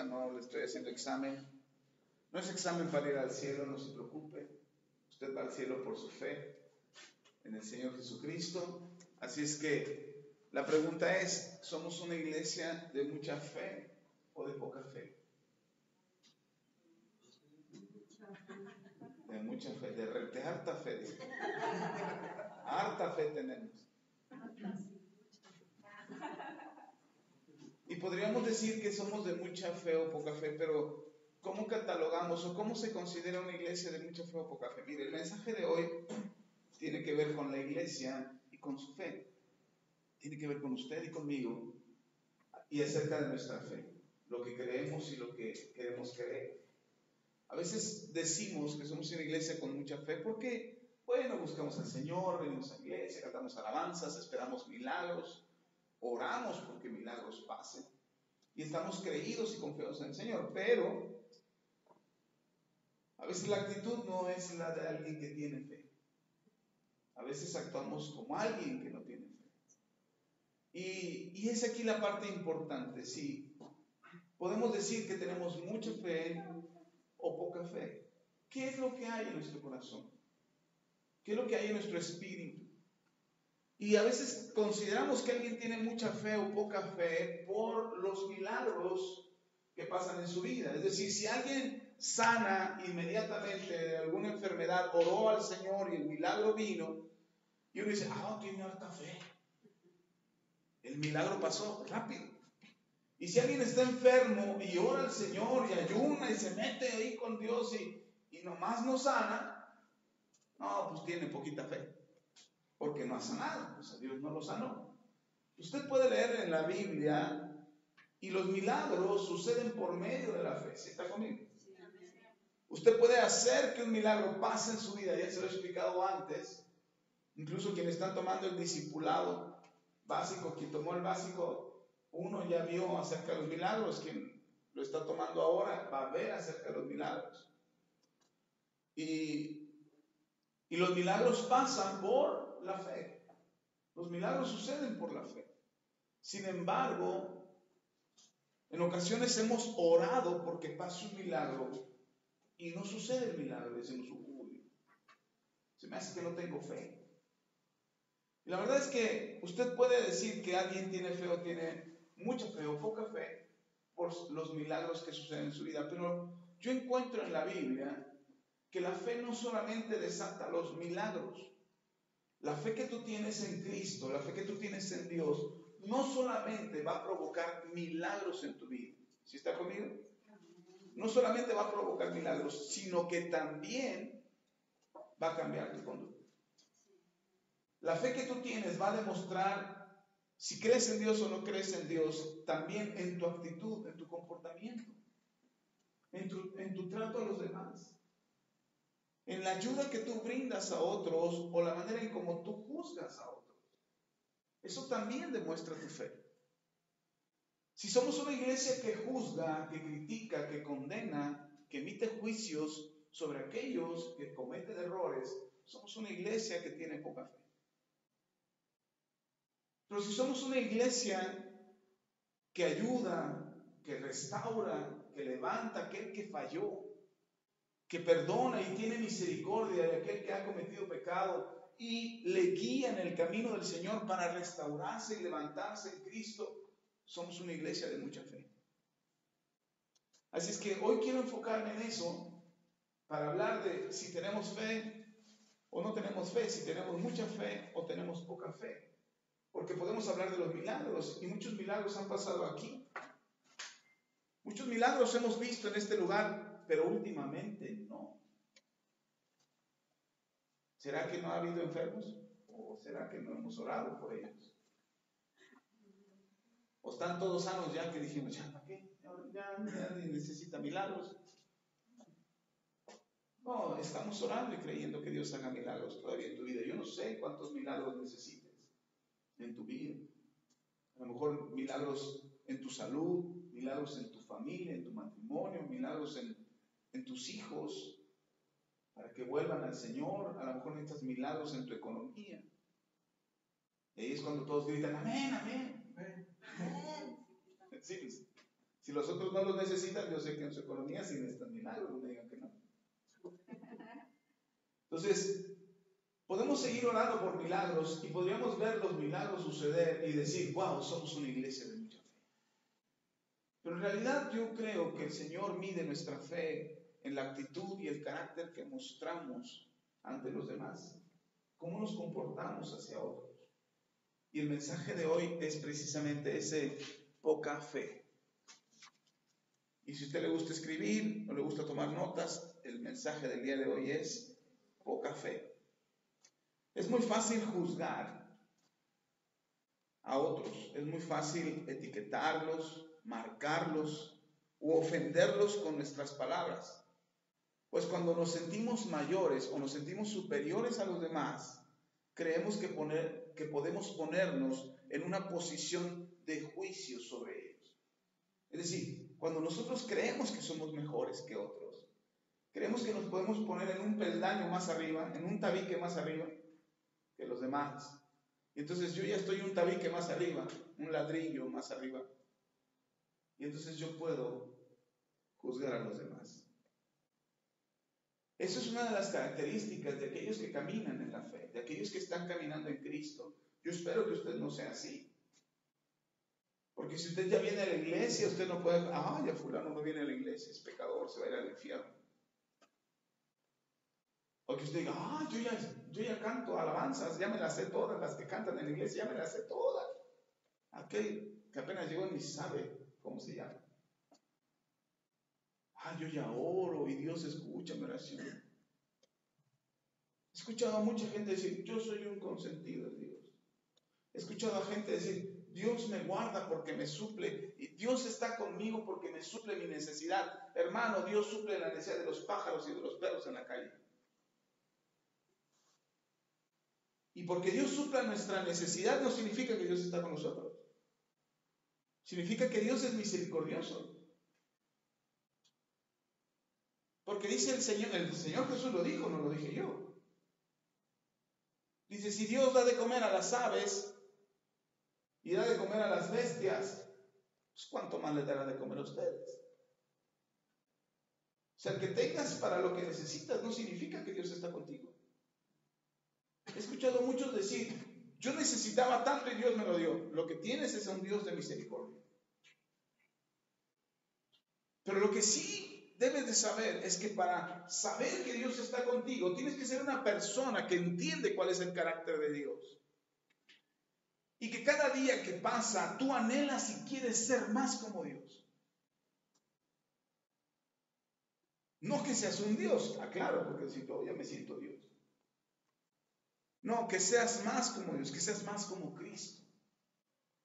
No le estoy haciendo examen. No es examen para ir al cielo, no se preocupe. Usted va al cielo por su fe en el Señor Jesucristo. Así es que la pregunta es, ¿somos una iglesia de mucha fe o de poca fe? De mucha fe, de harta fe. Dice. Harta fe tenemos. Y podríamos decir que somos de mucha fe o poca fe, pero ¿cómo catalogamos o cómo se considera una iglesia de mucha fe o poca fe? Mire, el mensaje de hoy tiene que ver con la iglesia y con su fe. Tiene que ver con usted y conmigo y acerca de nuestra fe, lo que creemos y lo que queremos creer. A veces decimos que somos una iglesia con mucha fe porque, bueno, buscamos al Señor, venimos a la iglesia, cantamos alabanzas, esperamos milagros, oramos porque milagros pasen y estamos creídos y confiados en el Señor, pero a veces la actitud no es la de alguien que tiene fe. A veces actuamos como alguien que no tiene fe. Y es aquí la parte importante, sí. Podemos decir que tenemos mucha fe o poca fe. ¿Qué es lo que hay en nuestro corazón? ¿Qué es lo que hay en nuestro espíritu? Y a veces consideramos que alguien tiene mucha fe o poca fe por los milagros que pasan en su vida. Es decir, si alguien sana inmediatamente de alguna enfermedad, oró al Señor y el milagro vino, y uno dice, tiene harta fe. El milagro pasó rápido. Y si alguien está enfermo y ora al Señor y ayuna y se mete ahí con Dios y nomás no sana, pues tiene poquita fe. Porque no ha sanado, pues a Dios no lo sanó. Usted puede leer en la Biblia y los milagros suceden por medio de la fe. ¿Sí está conmigo? Usted puede hacer que un milagro pase en su vida, ya se lo he explicado antes. Incluso quienes están tomando el discipulado básico, quien tomó el básico, uno ya vio acerca de los milagros, quien lo está tomando ahora va a ver acerca de los milagros. Y los milagros pasan por la fe. Los milagros suceden por la fe. Sin embargo, en ocasiones hemos orado porque pase un milagro y no sucede el milagro. Decimos, se me hace que no tengo fe. Y la verdad es que usted puede decir que alguien tiene fe o tiene mucha fe o poca fe por los milagros que suceden en su vida, pero yo encuentro en la Biblia que la fe no solamente desata los milagros. La fe que tú tienes en Cristo, la fe que tú tienes en Dios, no solamente va a provocar milagros en tu vida. ¿Sí está conmigo? No solamente va a provocar milagros, sino que también va a cambiar tu conducta. La fe que tú tienes va a demostrar si crees en Dios o no crees en Dios, también en tu actitud, en tu comportamiento, en tu trato a los demás, en la ayuda que tú brindas a otros o la manera en cómo tú juzgas a otros. Eso también demuestra tu fe. Si somos una iglesia que juzga, que critica, que condena, que emite juicios sobre aquellos que cometen errores, somos una iglesia que tiene poca fe. Pero si somos una iglesia que ayuda, que restaura, que levanta a aquel que falló, que perdona y tiene misericordia de aquel que ha cometido pecado y le guía en el camino del Señor para restaurarse y levantarse en Cristo, somos una iglesia de mucha fe. Así es que hoy quiero enfocarme en eso para hablar de si tenemos fe o no tenemos fe, si tenemos mucha fe o tenemos poca fe. Porque podemos hablar de los milagros y muchos milagros han pasado aquí. Muchos milagros hemos visto en este lugar, pero últimamente no. ¿Será que no ha habido enfermos? ¿O será que no hemos orado por ellos? ¿O están todos sanos ya que dijimos, ya para qué? Ya nadie necesita milagros. No, estamos orando y creyendo que Dios haga milagros todavía en tu vida. Yo no sé cuántos milagros necesites en tu vida. A lo mejor milagros en tu salud, milagros en tu familia, en tu matrimonio, milagros en tus hijos, para que vuelvan al Señor. A lo mejor necesitas milagros en tu economía. Y ahí es cuando todos gritan, amén, amén. Sí, Si los otros no los necesitan, yo sé que en su economía sí necesitan milagros, no me digan que no. Entonces, podemos seguir orando por milagros y podríamos ver los milagros suceder y decir, wow, somos una iglesia de mucha fe. Pero en realidad yo creo que el Señor mide nuestra fe en la actitud y el carácter que mostramos ante los demás, cómo nos comportamos hacia otros. Y el mensaje de hoy es precisamente ese poca fe. Y si a usted le gusta escribir o le gusta tomar notas, el mensaje del día de hoy es poca fe. Es muy fácil juzgar a otros, es muy fácil etiquetarlos, marcarlos u ofenderlos con nuestras palabras. Pues cuando nos sentimos mayores o nos sentimos superiores a los demás, creemos que podemos ponernos en una posición de juicio sobre ellos. Es decir, cuando nosotros creemos que somos mejores que otros, creemos que nos podemos poner en un peldaño más arriba, en un tabique más arriba que los demás. Y entonces yo ya estoy un tabique más arriba, un ladrillo más arriba. Y entonces yo puedo juzgar a los demás. Eso es una de las características de aquellos que caminan en la fe, de aquellos que están caminando en Cristo. Yo espero que usted no sea así. Porque si usted ya viene a la iglesia, usted no puede, ya fulano no viene a la iglesia, es pecador, se va a ir al infierno. O que usted diga, yo ya canto alabanzas, ya me las sé todas, las que cantan en la iglesia, ya me las sé todas. Aquel que apenas llegó ni sabe cómo se llama. Yo ya oro y Dios escucha mi oración. He escuchado a mucha gente decir, yo soy un consentido de Dios. He escuchado a gente decir, Dios me guarda porque me suple, y Dios está conmigo porque me suple mi necesidad. Hermano, Dios suple la necesidad de los pájaros y de los perros en la calle. Y porque Dios supla nuestra necesidad no significa que Dios está con nosotros. Significa que Dios es misericordioso. Porque dice el Señor Jesús lo dijo, no lo dije yo. Dice, si Dios da de comer a las aves y da de comer a las bestias, pues ¿cuánto más le dará de comer a ustedes? O sea, que tengas para lo que necesitas no significa que Dios está contigo. He escuchado a muchos decir, yo necesitaba tanto y Dios me lo dio. Lo que tienes es un Dios de misericordia. Pero lo que sí debes de saber es que para saber que Dios está contigo, tienes que ser una persona que entiende cuál es el carácter de Dios. Y que cada día que pasa, tú anhelas y quieres ser más como Dios. No que seas un Dios, aclaro, porque si yo ya me siento Dios. No, que seas más como Dios, que seas más como Cristo.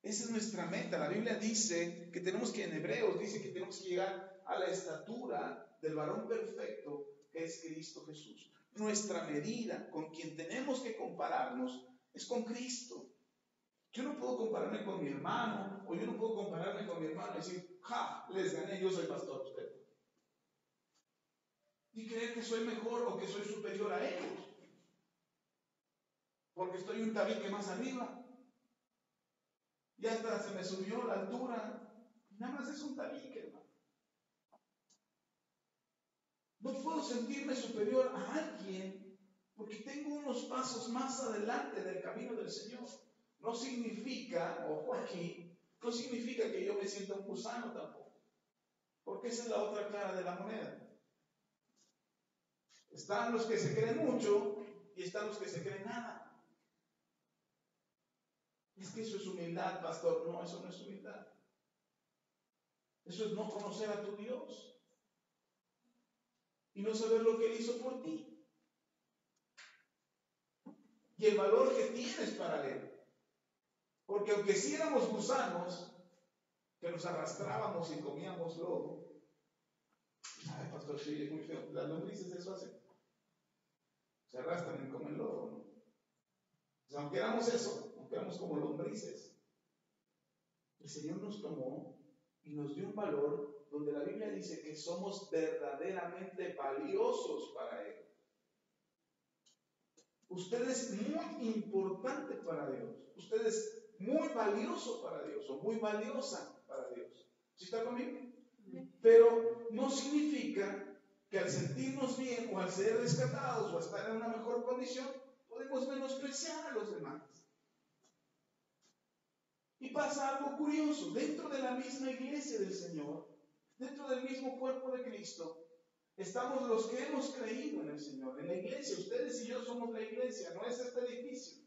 Esa es nuestra meta. La Biblia dice que tenemos que, en Hebreos, dice que tenemos que llegar a la estatura del varón perfecto que es Cristo Jesús. Nuestra medida con quien tenemos que compararnos es con Cristo. Yo no puedo compararme con mi hermano, o yo no puedo compararme con mi hermano y decir, les gané, yo soy pastor, usted. Y creer que soy mejor o que soy superior a ellos. Porque estoy un tabique más arriba. Ya hasta se me subió la altura. Nada más es un tabique, hermano. No puedo sentirme superior a alguien porque tengo unos pasos más adelante del camino del Señor. No significa, ojo aquí, no significa que yo me sienta un gusano tampoco. Porque esa es la otra cara de la moneda. Están los que se creen mucho y están los que se creen nada. Es que eso es humildad, pastor. No, eso no es humildad. Eso es no conocer a tu Dios y no saber lo que Él hizo por ti y el valor que tienes para Él. Porque aunque sí éramos gusanos, que nos arrastrábamos y comíamos lodo, ay, pastor, sí, es muy feo. Las lombrices eso hacen. Se arrastran y comen lodo, ¿no? O sea, aunque éramos eso, aunque éramos como lombrices, el Señor nos tomó y nos dio un valor donde la Biblia dice que somos verdaderamente valiosos para Él. Usted es muy importante para Dios. Usted es muy valioso para Dios o muy valiosa para Dios. ¿Sí está conmigo? Pero no significa que al sentirnos bien o al ser rescatados o estar en una mejor condición, podemos menospreciar a los demás. Y pasa algo curioso, dentro de la misma iglesia del Señor, dentro del mismo cuerpo de Cristo, estamos los que hemos creído en el Señor, en la iglesia. Ustedes y yo somos la iglesia, no es este edificio.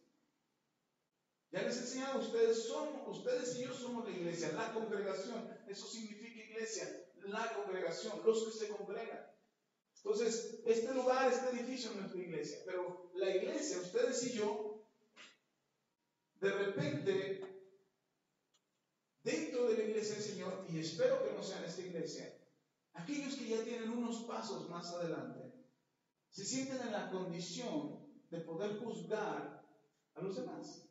Ya les he enseñado, ustedes y yo somos la iglesia, la congregación. Eso significa iglesia, la congregación, los que se congregan. Entonces, este lugar, este edificio no es nuestra iglesia, pero la iglesia, ustedes y yo, de repente, dentro de la iglesia del Señor, y espero que no sea en esta iglesia, aquellos que ya tienen unos pasos más adelante, se sienten en la condición de poder juzgar a los demás.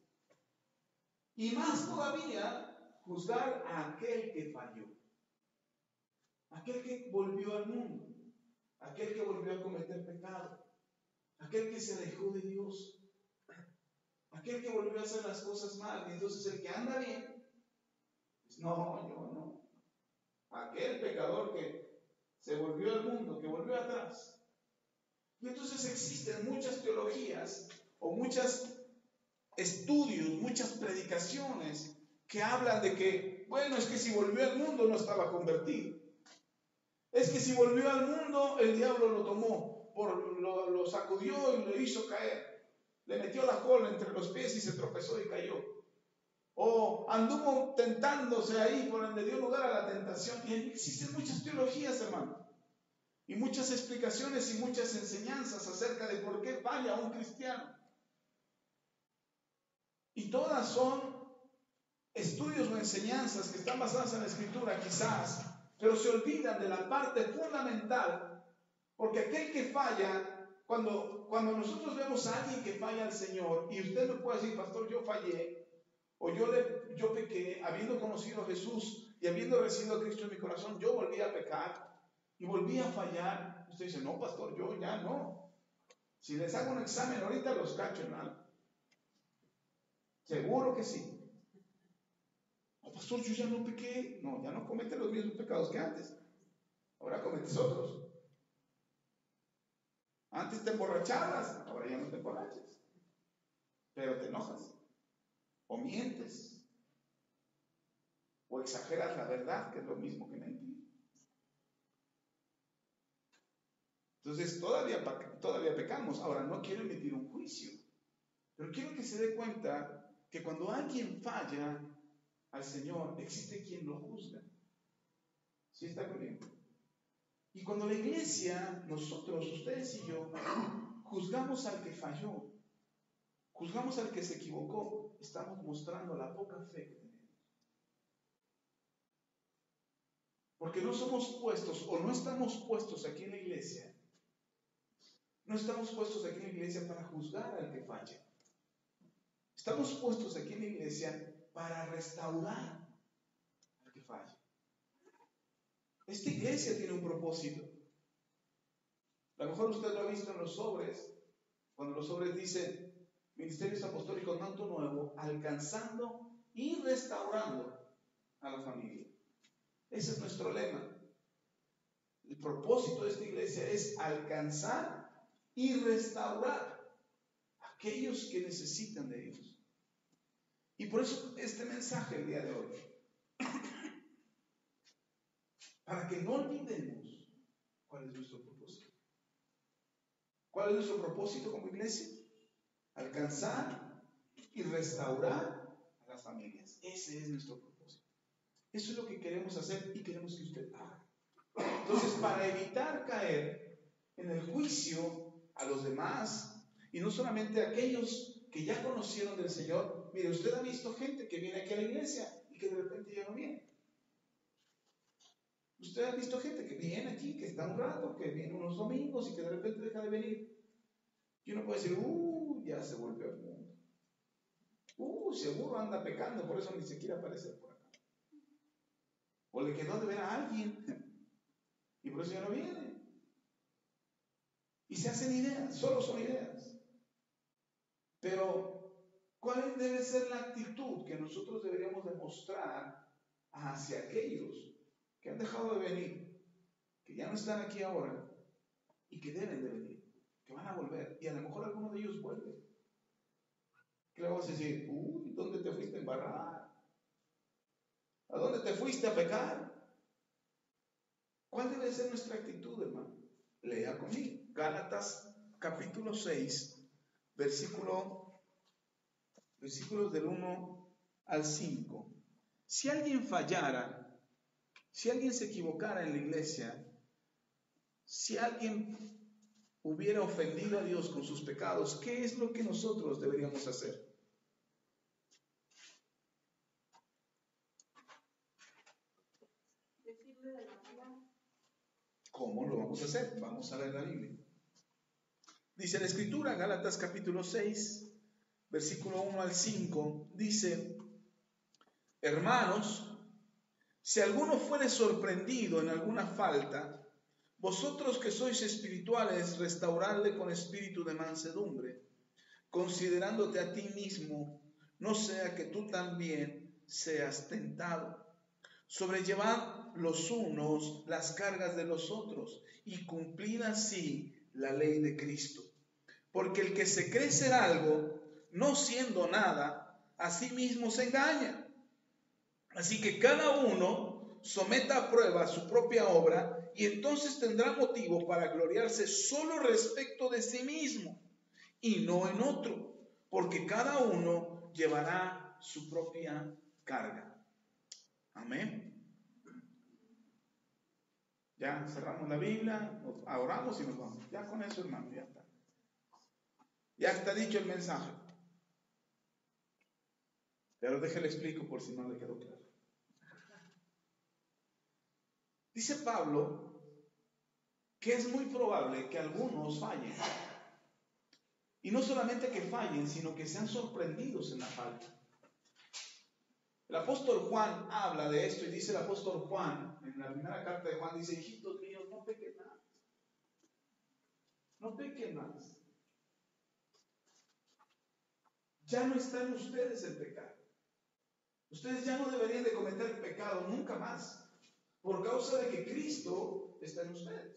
Y más todavía, juzgar a aquel que falló, aquel que volvió al mundo, aquel que volvió a cometer pecado, aquel que se alejó de Dios, aquel que volvió a hacer las cosas mal. Y entonces el que anda bien, pues no, yo no. Aquel pecador que se volvió al mundo, que volvió atrás. Y entonces existen muchas teologías o muchos estudios, muchas predicaciones que hablan de que, bueno, es que si volvió al mundo no estaba convertido. Es que si volvió al mundo, el diablo lo tomó, lo sacudió y lo hizo caer. Le metió la cola entre los pies y se tropezó y cayó. O anduvo tentándose ahí por donde dio lugar a la tentación. Y existen muchas teologías, hermano. Y muchas explicaciones y muchas enseñanzas acerca de por qué falla un cristiano. Y todas son estudios o enseñanzas que están basadas en la Escritura, quizás, pero se olvidan de la parte fundamental, porque aquel que falla, cuando nosotros vemos a alguien que falla al Señor, y usted me puede decir, pastor, yo fallé, o yo pequé, habiendo conocido a Jesús y habiendo recibido a Cristo en mi corazón, yo volví a pecar y volví a fallar. Usted dice, no, pastor, yo ya no. Si les hago un examen ahorita los cacho en algo. Seguro que sí. No, pastor, yo ya no pequé. No, ya no cometes los mismos pecados que antes. Ahora cometes otros. Antes te emborrachabas, ahora ya no te emborrachas. Pero te enojas. O mientes. O exageras la verdad, que es lo mismo que mentir. Entonces todavía pecamos. Ahora no quiero emitir un juicio. Pero quiero que se dé cuenta que cuando alguien falla al Señor, existe quien lo juzga. ¿Sí está conmigo? Y cuando la iglesia, nosotros, ustedes y yo, juzgamos al que falló, juzgamos al que se equivocó, estamos mostrando la poca fe que tenemos. Porque no somos puestos o no estamos puestos aquí en la iglesia, no estamos puestos aquí en la iglesia para juzgar al que falla. Estamos puestos aquí en la iglesia para restaurar al que falla. Esta iglesia tiene un propósito. A lo mejor usted lo ha visto en los sobres, cuando los sobres dicen Ministerios Apostólicos Manto Nuevo, alcanzando y restaurando a la familia. Ese es nuestro lema. El propósito de esta iglesia es alcanzar y restaurar a aquellos que necesitan de Dios. Y por eso este mensaje el día de hoy, para que no olvidemos cuál es nuestro propósito. ¿Cuál es nuestro propósito como iglesia? Alcanzar y restaurar a las familias. Ese es nuestro propósito. Eso es lo que queremos hacer y queremos que usted haga. Entonces, para evitar caer en el juicio a los demás, y no solamente a aquellos que ya conocieron del Señor, mire, usted ha visto gente que viene aquí a la iglesia y que de repente ya no viene. Usted ha visto gente que viene aquí, que está un rato, que viene unos domingos y que de repente deja de venir. Y uno puede decir, ya se volvió al mundo. Seguro anda pecando, por eso ni se quiere aparecer por acá. O le quedó de ver a alguien y por eso ya no viene. Y se hacen ideas, solo son ideas. Pero, ¿cuál debe ser la actitud que nosotros deberíamos demostrar hacia aquellos que han dejado de venir? que ya no están aquí ahora y que deben de venir, que van a volver. Y a lo mejor alguno de ellos vuelve. ¿Qué le vamos a decir? Uy, ¿dónde te fuiste a embarrar? ¿A dónde te fuiste a pecar? ¿Cuál debe ser nuestra actitud, hermano? Lea conmigo. Gálatas capítulo 6, versículos del 1 al 5. Si alguien fallara, si alguien se equivocara en la iglesia, si alguien hubiera ofendido a Dios con sus pecados, ¿qué es lo que nosotros deberíamos hacer? Decirle de la verdad. ¿Cómo lo vamos a hacer? Vamos a leer la Biblia. Dice la Escritura, Gálatas capítulo 6, versículo 1 al 5, dice: hermanos, si alguno fuere sorprendido en alguna falta, vosotros que sois espirituales, restauradle con espíritu de mansedumbre, considerándote a ti mismo, no sea que tú también seas tentado. Sobrellevad los unos las cargas de los otros y cumplid así la ley de Cristo. Porque el que se cree ser algo, no siendo nada, a sí mismo se engaña. Así que cada uno someta a prueba su propia obra y entonces tendrá motivo para gloriarse solo respecto de sí mismo y no en otro, porque cada uno llevará su propia carga. Amén. Ya cerramos la Biblia, oramos y nos vamos. Ya con eso, hermano, ya está. Ya está dicho el mensaje. Pero déjale explico por si no le quedó claro. Dice Pablo que es muy probable que algunos fallen. Y no solamente que fallen, sino que sean sorprendidos en la falta. El apóstol Juan habla de esto y dice el apóstol Juan, en la primera carta de Juan, dice: hijitos míos, no pequen más. No pequen más. Ya no están ustedes en pecado. Ustedes ya no deberían de cometer pecado nunca más, por causa de que Cristo está en ustedes.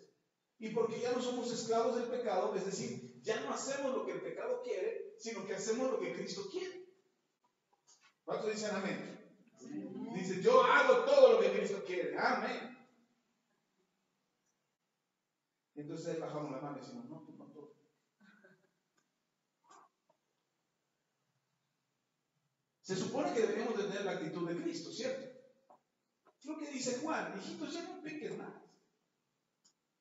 Y porque ya no somos esclavos del pecado, es decir, ya no hacemos lo que el pecado quiere, sino que hacemos lo que Cristo quiere. ¿Cuántos dicen amén? Amén. Dice: yo hago todo lo que Cristo quiere. Amén. Entonces bajamos la mano y decimos: no, tú no todo. Se supone que deberíamos de tener la actitud de Cristo, ¿cierto? Es lo que dice Juan: hijitos, ya no pequen más.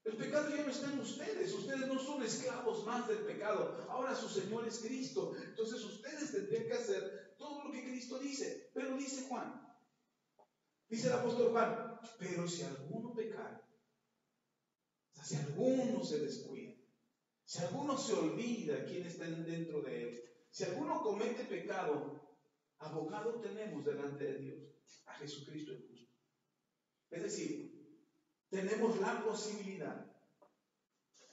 El pecado ya no está en ustedes. Ustedes no son esclavos más del pecado. Ahora su Señor es Cristo. Entonces ustedes tendrían que hacer todo lo que Cristo dice. Pero dice Juan, dice el apóstol Juan: pero si alguno pecare, o sea, si alguno se descuida, si alguno se olvida quién está dentro de él, si alguno comete pecado, abogado tenemos delante de Dios, a Jesucristo el justo. Es decir, tenemos la posibilidad,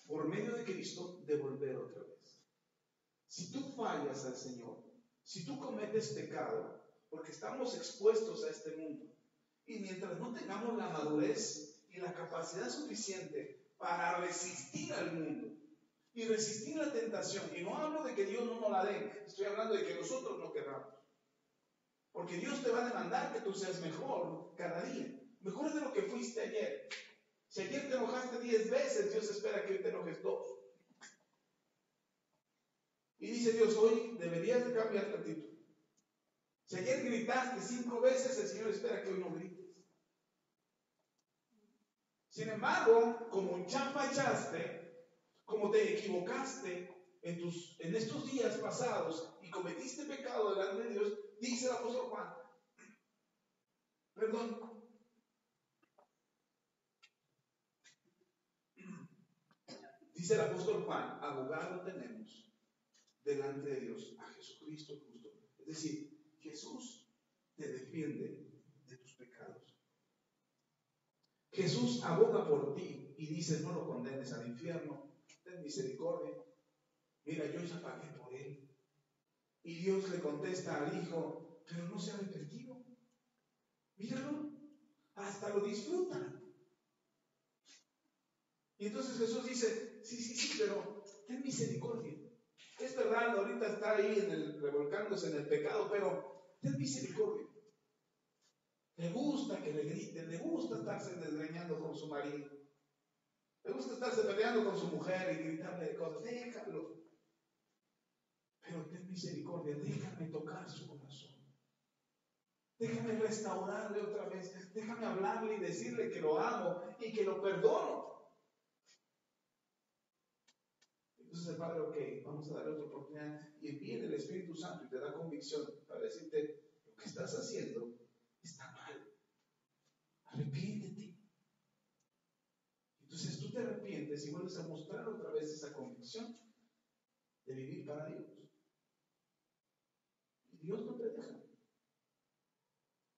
por medio de Cristo, de volver otra vez. Si tú fallas al Señor, si tú cometes pecado, porque estamos expuestos a este mundo, y mientras no tengamos la madurez y la capacidad suficiente para resistir al mundo y resistir la tentación, y no hablo de que Dios no nos la dé, estoy hablando de que nosotros no querramos, porque Dios te va a demandar que tú seas mejor cada día, mejor de lo que fuiste ayer. Si ayer te enojaste 10 veces, Dios espera que hoy te enojes 2. Y dice Dios: hoy deberías de cambiar tu actitud. Si ayer gritaste 5 veces, el Señor espera que hoy no grites. Sin embargo, como ya fallaste, como te equivocaste en estos días pasados y cometiste pecado delante de Dios, dice el apóstol Juan, perdón, dice el apóstol Juan: abogado tenemos delante de Dios a Jesucristo justo. Es decir, Jesús te defiende de tus pecados. Jesús aboga por ti y dice: no lo condenes al infierno, ten misericordia. Mira, yo ya pagué por él. Y Dios le contesta al hijo: pero no se ha arrepentido. Míralo, hasta lo disfruta. Y entonces Jesús dice, sí, pero ten misericordia. Es verdad, ahorita está ahí revolcándose en el pecado, pero ten misericordia. Le gusta que le griten, le gusta estarse desgreñando con su marido, le gusta estarse peleando con su mujer y gritarle cosas. Déjalo. Pero ten misericordia, déjame tocar su corazón. Déjame restaurarle otra vez. Déjame hablarle y decirle que lo amo y que lo perdono. Entonces el Padre, ok, vamos a darle otra oportunidad. Y viene el Espíritu Santo y te da convicción para decirte, lo que estás haciendo está mal. Arrepiéntete. Entonces tú te arrepientes y vuelves a mostrar otra vez esa convicción de vivir para Dios. Y Dios no te deja.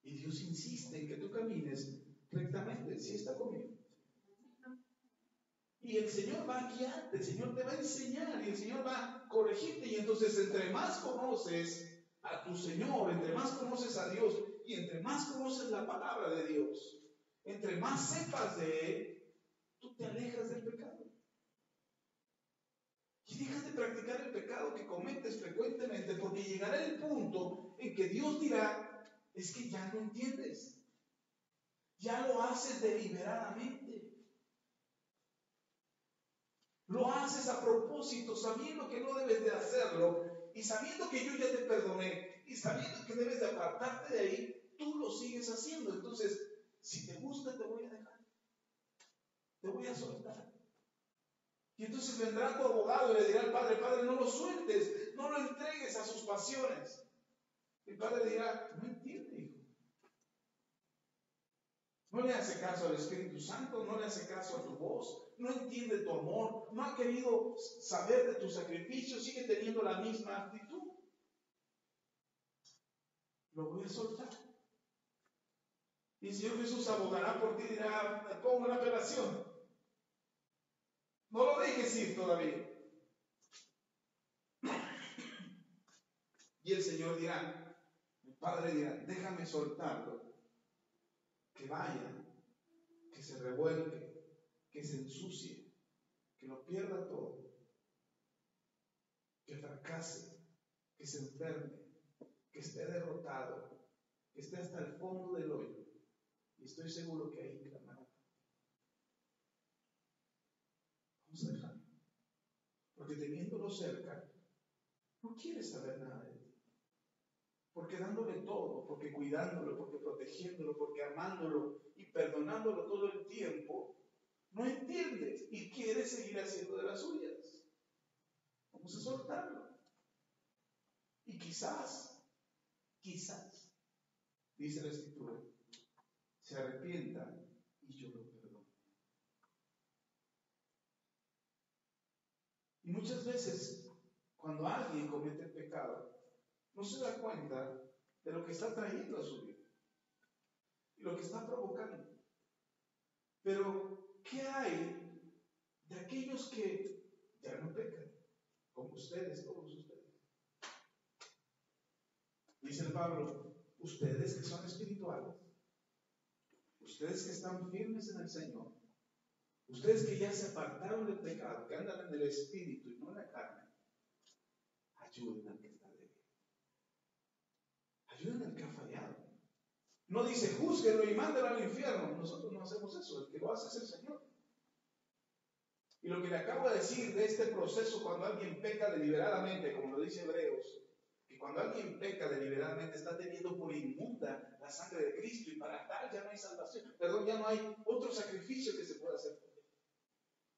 Y Dios insiste en que tú camines rectamente. ¿Sí está conmigo? Y el Señor va a guiarte, el Señor te va a enseñar y el Señor va a corregirte. Y entonces entre más conoces a tu Señor, entre más conoces a Dios y entre más conoces la palabra de Dios, entre más sepas de Él, tú te alejas del pecado. Y dejas de practicar el pecado que cometes frecuentemente, porque llegará el punto en que Dios dirá, es que ya no entiendes, ya lo haces deliberadamente, lo haces a propósito, sabiendo que no debes de hacerlo, y sabiendo que yo ya te perdoné, y sabiendo que debes de apartarte de ahí, tú lo sigues haciendo. Entonces, si te gusta, te voy a dejar, te voy a soltar. Y entonces vendrá tu abogado y le dirá al padre, Padre, no lo sueltes, no lo entregues a sus pasiones. El padre dirá, no entiende, hijo. No le hace caso al Espíritu Santo, no le hace caso a tu voz, no entiende tu amor, no ha querido saber de tu sacrificio, sigue teniendo la misma actitud. Lo voy a soltar. Y el Señor Jesús abogará por ti y dirá, te pongo una apelación. No lo dejes ir todavía. Y el Señor dirá, el Padre dirá, déjame soltarlo, que vaya, que se revuelque, que se ensucie, que lo pierda todo, que fracase, que se enferme, que esté derrotado, que esté hasta el fondo del hoyo. Y estoy seguro que ahí clamará. Vamos a dejarlo. Porque teniéndolo cerca, no quiere saber nada de ti. Porque dándole todo, porque cuidándolo, porque protegiéndolo, porque amándolo y perdonándolo todo el tiempo, no entiende y quiere seguir haciendo de las suyas. Vamos a soltarlo. Y quizás, dice la Escritura, se arrepienta y yo lo perdono. Y muchas veces, cuando alguien comete el pecado, no se da cuenta de lo que está trayendo a su vida y lo que está provocando. Pero, ¿qué hay de aquellos que ya no pecan? Como ustedes, todos ustedes. Dice el Pablo, ustedes que son espirituales, ustedes que están firmes en el Señor, ustedes que ya se apartaron del pecado, que andan en el Espíritu y no en la carne, ayuden al que está débil. Ayuden al que ha fallado. No dice, júzguenlo y mándelo al infierno. Nosotros no hacemos eso. El que lo hace es el Señor. Y lo que le acabo de decir de este proceso cuando alguien peca deliberadamente, como lo dice Hebreos, que cuando alguien peca deliberadamente está teniendo por inmunda la sangre de Cristo y para tal ya no hay salvación. Perdón, ya no hay otro sacrificio que se pueda hacer por él.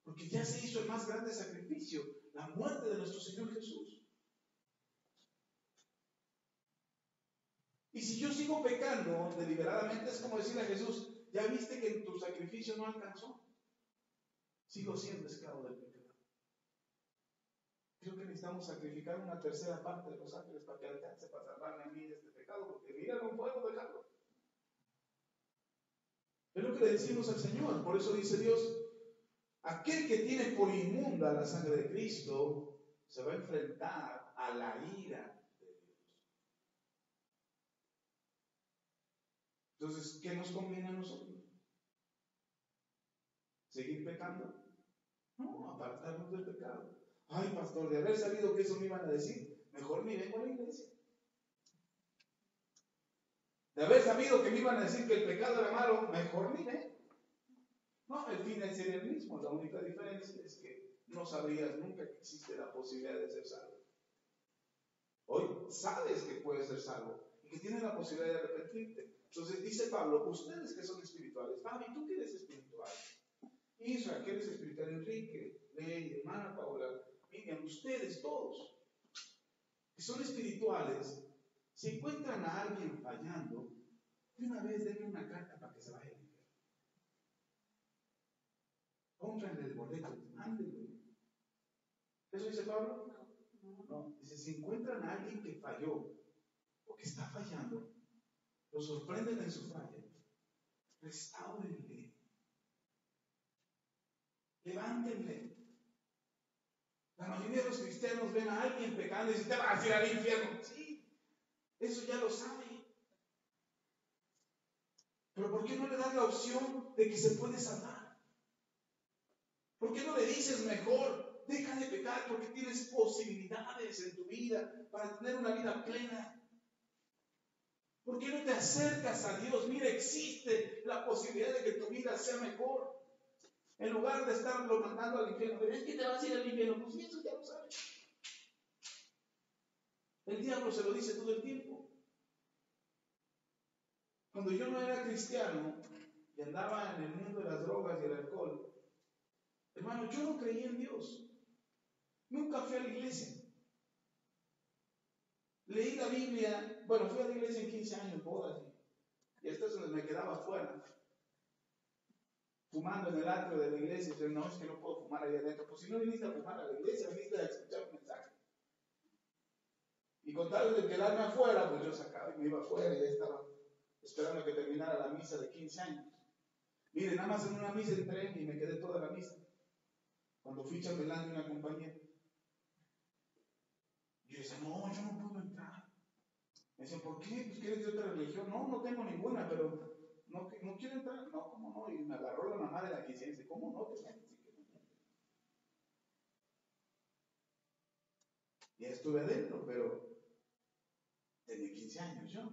Porque ya se hizo el más grande sacrificio, la muerte de nuestro Señor Jesús. Y si yo sigo pecando deliberadamente, es como decirle a Jesús, ya viste que tu sacrificio no alcanzó. Sigo siendo esclavo del pecado. Creo que necesitamos sacrificar una tercera parte de los ángeles para que alcance para salvarme a mí de este pecado, porque mira, no puedo dejarlo. Es lo que le decimos al Señor. Por eso dice Dios, aquel que tiene por inmunda la sangre de Cristo se va a enfrentar a la ira. Entonces, ¿qué nos conviene a nosotros? ¿Seguir pecando? No, apartarnos del pecado. Ay, pastor, de haber sabido que eso me iban a decir, mejor ni vengo a la iglesia. De haber sabido que me iban a decir que el pecado era malo, mejor ni vengo. No, el fin sería el mismo. La única diferencia es que no sabrías nunca que existe la posibilidad de ser salvo. Hoy sabes que puedes ser salvo y que tienes la posibilidad de arrepentirte. Entonces dice Pablo, ustedes que son espirituales, Fabi, ¿tú que eres espiritual? Israel, que eres espiritual, Enrique, Ley, hermana Paula, Miriam, ustedes todos que son espirituales, si encuentran a alguien fallando, de una vez denle una carta para que se vaya al infierno. Cómprenle el boleto, mándenlo. ¿Eso dice Pablo? No, dice, si encuentran a alguien que falló o que está fallando, lo sorprenden en su falla, restáurenle, levántenle. La mayoría de los cristianos ven a alguien pecando y dicen, te vas a ir al infierno. Sí, eso ya lo sabe. Pero ¿por qué no le das la opción de que se puede salvar? ¿Por qué no le dices mejor, deja de pecar porque tienes posibilidades en tu vida para tener una vida plena? ¿Por qué no te acercas a Dios? Mira, existe la posibilidad de que tu vida sea mejor. En lugar de estarlo mandando al infierno, es que te vas a ir al infierno, pues eso ya lo sabes. El diablo se lo dice todo el tiempo. Cuando yo no era cristiano y andaba en el mundo de las drogas y el alcohol, hermano, yo no creía en Dios. Nunca fui a la iglesia. Leí la Biblia, bueno, fui a la iglesia en 15 años, bodas, y hasta eso me quedaba afuera, fumando en el atrio de la iglesia. Y yo, no, es que no puedo fumar ahí adentro. Pues si no viniste a fumar a la iglesia, viniste a escuchar un mensaje. Y con tal de quedarme afuera, pues yo sacaba y me iba afuera y ya estaba esperando que terminara la misa de 15 años. Miren, nada más en una misa entré y me quedé toda la misa. Cuando fui chambelán de una compañía, yo decía, no, yo no puedo entrar. Me decían, ¿por qué? Pues que eres de otra religión. No, no tengo ninguna, pero no quiero entrar. No, ¿cómo no? Y me agarró la mamá de la quincena y dice, ¿cómo no? Te metes. Ya estuve adentro, pero tenía 15 años yo.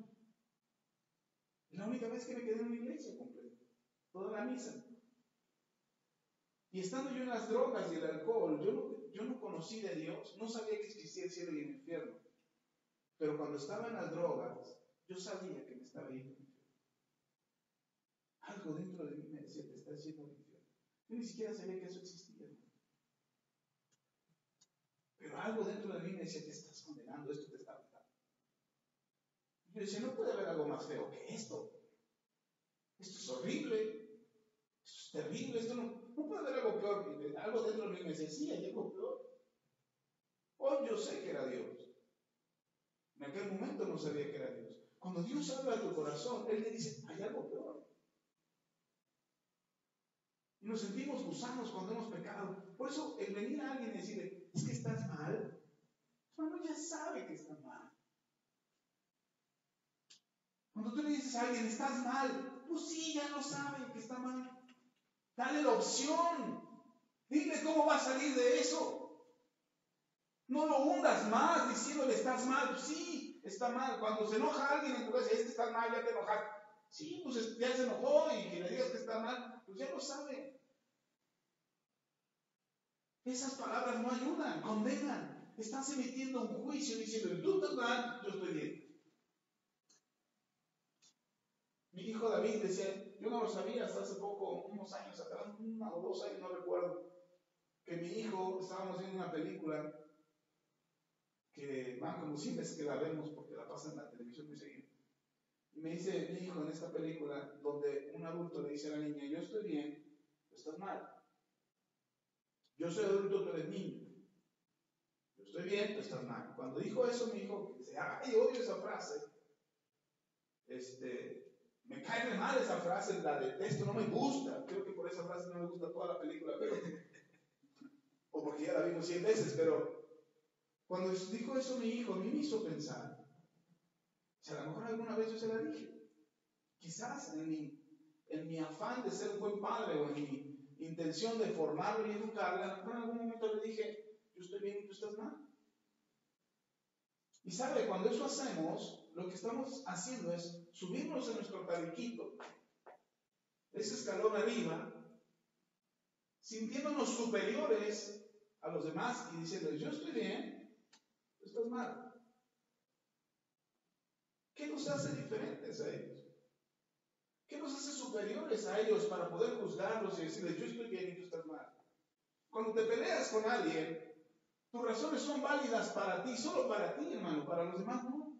La única vez que me quedé en una iglesia completa, toda la misa. Y estando yo en las drogas y el alcohol, yo no conocí de Dios, no sabía que existía el cielo y el infierno. Pero cuando estaba en las drogas, yo sabía que me estaba yendo al infierno. Algo dentro de mí me decía, te estás yendo al infierno. Yo ni siquiera sabía que eso existía. Pero algo dentro de mí me decía, te estás condenando, esto te está matando. Yo decía, no puede haber algo más feo que esto. Esto es horrible, esto es terrible, esto no puede haber algo peor. Y algo dentro de mí me decía, sí, hay algo peor. Hoy yo sé que era Dios. En aquel momento no sabía que era Dios. Cuando Dios habla a tu corazón, Él te dice, hay algo peor. Y nos sentimos gusanos cuando hemos pecado. Por eso el venir a alguien y decirle, es que estás mal, hermano ya sabe que está mal. Cuando tú le dices a alguien, estás mal, pues sí, ya lo sabe que está mal. Dale la opción. Dile cómo va a salir de eso. No lo hundas más diciéndole, estás mal. Pues sí, está mal. Cuando se enoja alguien en tu casa, es que estás mal, ya te enojaste. Sí, pues ya se enojó y que le digas que está mal, pues ya lo sabe. Esas palabras no ayudan, condenan. Estás emitiendo un juicio diciendo, tú estás mal, yo estoy bien. Mi hijo David decía, yo no lo sabía hasta hace poco, unos años atrás, 1 o 2 años, no recuerdo, que mi hijo, estábamos viendo una película que van como siempre es que la vemos porque la pasan en la televisión muy seguido. Y me dice mi hijo en esta película, donde un adulto le dice a la niña, yo estoy bien, tú estás mal. Yo soy adulto, tú eres niño. Yo estoy bien, tú estás mal. Cuando dijo eso mi hijo, que dice, ay, odio esa frase. Me cae de mal esa frase, la detesto, no me gusta. Creo que por esa frase no me gusta toda la película, pero o porque ya la vimos 100 veces, pero cuando dijo eso mi hijo, a mí me hizo pensar. Si a lo mejor alguna vez yo se la dije. Quizás en mi afán de ser un buen padre o en mi intención de formarlo y educarle, a lo mejor en algún momento le dije, yo estoy bien y tú estás mal. Y sabe, cuando eso hacemos, lo que estamos haciendo es subirnos en nuestro tabiquito, ese escalón arriba, sintiéndonos superiores a los demás y diciendo, yo estoy bien, tú estás mal. ¿Qué nos hace diferentes a ellos? ¿Qué nos hace superiores a ellos para poder juzgarlos y decirles, yo estoy bien y tú estás mal? Cuando te peleas con alguien, tus razones son válidas para ti, solo para ti, hermano, para los demás no.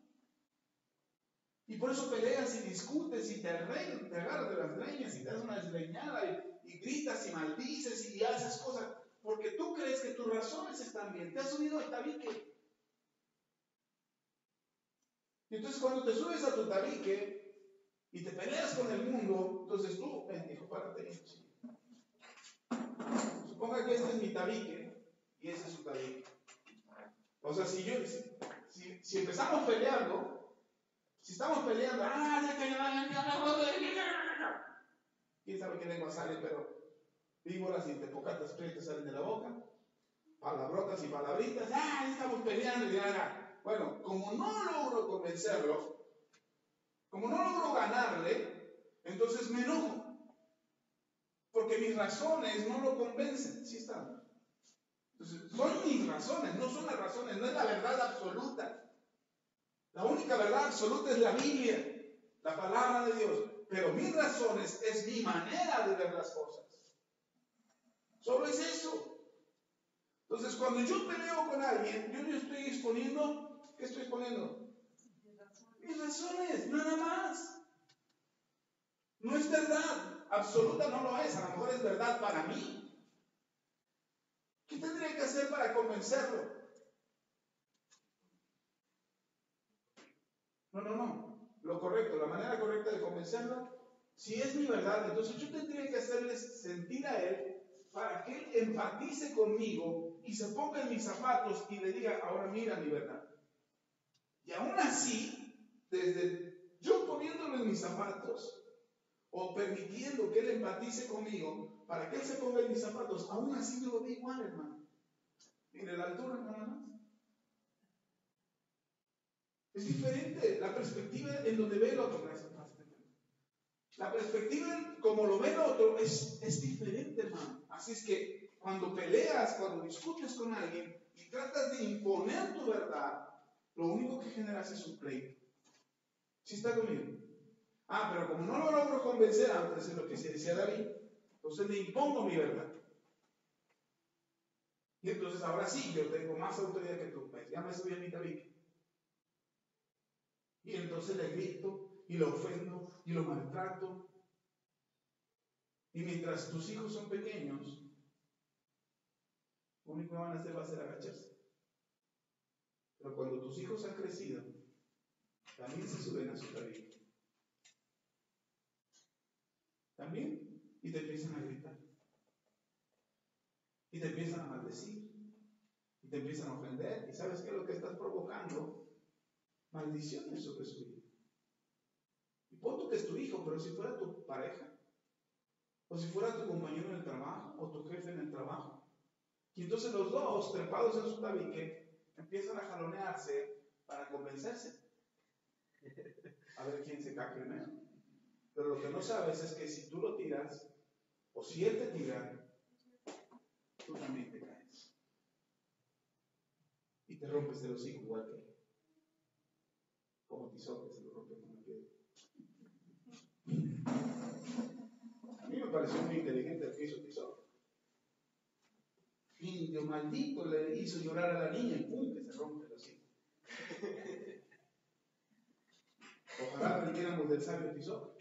Y por eso peleas y discutes y te agarras de las greñas y te das una desgreñada y gritas y maldices y haces cosas porque tú crees que tus razones están bien. Te has subido al tabique. Y entonces cuando te subes a tu tabique y te peleas con el mundo, entonces tú, pendejo, párate. Suponga que este es mi tabique y ese es su tabique. O sea, si empezamos peleando, si estamos peleando, quién sabe qué lengua sale, pero víboras y tepocatas prietas salen de la boca, palabrotas y palabritas, estamos peleando, bueno, como no logro convencerlo, como no logro ganarle, entonces me enojo, porque mis razones no lo convencen. ¿Sí están? Entonces, son mis razones, no son las razones, no es la verdad absoluta. La única verdad absoluta es la Biblia, la palabra de Dios. Pero mis razones es mi manera de ver las cosas. Solo es eso. Entonces, cuando yo peleo con alguien, yo estoy exponiendo, ¿qué estoy exponiendo? Mis razones, nada más. No es verdad absoluta, no lo es. A lo mejor es verdad para mí. ¿Qué tendría que hacer para convencerlo? No. Lo correcto, la manera correcta de convencerlo, si es mi verdad, entonces yo tendría que hacerle sentir a él para que él empatice conmigo y se ponga en mis zapatos y le diga, ahora mira mi verdad. Y aún así, desde yo poniéndolo en mis zapatos o permitiendo que él empatice conmigo para que él se ponga en mis zapatos, aún así yo lo veo igual, hermano. Mire la altura nada más. Es diferente la perspectiva en donde ve el otro. La perspectiva como lo ve el otro es diferente, hermano. Así es que cuando peleas, cuando discutes con alguien y tratas de imponer tu verdad, lo único que generas es un pleito. ¿Sí está conmigo? Pero como no lo logro convencer antes, es lo que se decía David, entonces le impongo mi verdad. Y entonces ahora sí, yo tengo más autoridad que tú. Pues ya me subí a mi tabique. Y entonces le grito, y lo ofendo, y lo maltrato. Y mientras tus hijos son pequeños, lo único que van a hacer va a ser agacharse. Pero cuando tus hijos han crecido, también se suben a su tabique. También. Y te empiezan a gritar. Y te empiezan a maldecir. Y te empiezan a ofender. ¿Y sabes qué es lo que estás provocando? Maldiciones sobre su vida. Y pon tú que es tu hijo, pero si fuera tu pareja, o si fuera tu compañero en el trabajo, o tu jefe en el trabajo. Y entonces los dos, trepados en su tabique, empiezan a jalonearse para convencerse. A ver quién se cae primero. Pero lo que no sabes es que si tú lo tiras, o si él te tira, tú también te caes. Y te rompes el hocico igual que él. Como Tizoc que se lo rompe con la piedra. A mí me pareció muy inteligente el que hizo Tizoc. Indio maldito le hizo llorar a la niña y pum, que se rompe el hocico. Ojalá aprendiéramos del sabio Tizoc.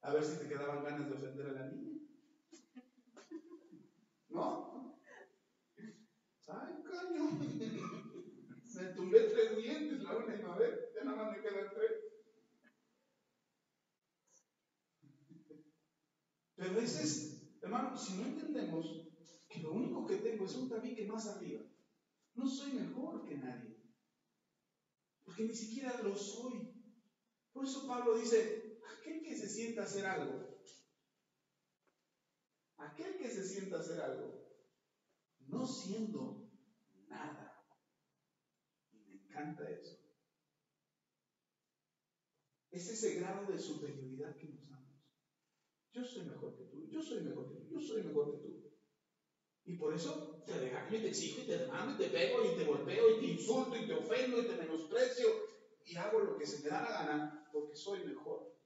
A ver si te quedaban ganas de ofender a la niña. ¿No? ¡Ay, caño! Me tumbé 3 dientes la última vez, ya nada más me quedan 3. Pero ese es, hermano, si no entendemos que lo único que tengo es un tabique más arriba, no soy mejor que nadie, porque ni siquiera lo soy. Por eso Pablo dice, Aquel que se sienta a hacer algo, aquel que se sienta a hacer algo, no siendo nada. Y me encanta eso. Es ese grado de superioridad que nos damos. Yo soy mejor que tú, yo soy mejor que tú, yo soy mejor que tú. Y por eso te regaño y te exijo y te demando y te pego y te golpeo y te insulto y te ofendo y te menosprecio y hago lo que se me da la gana porque soy mejor.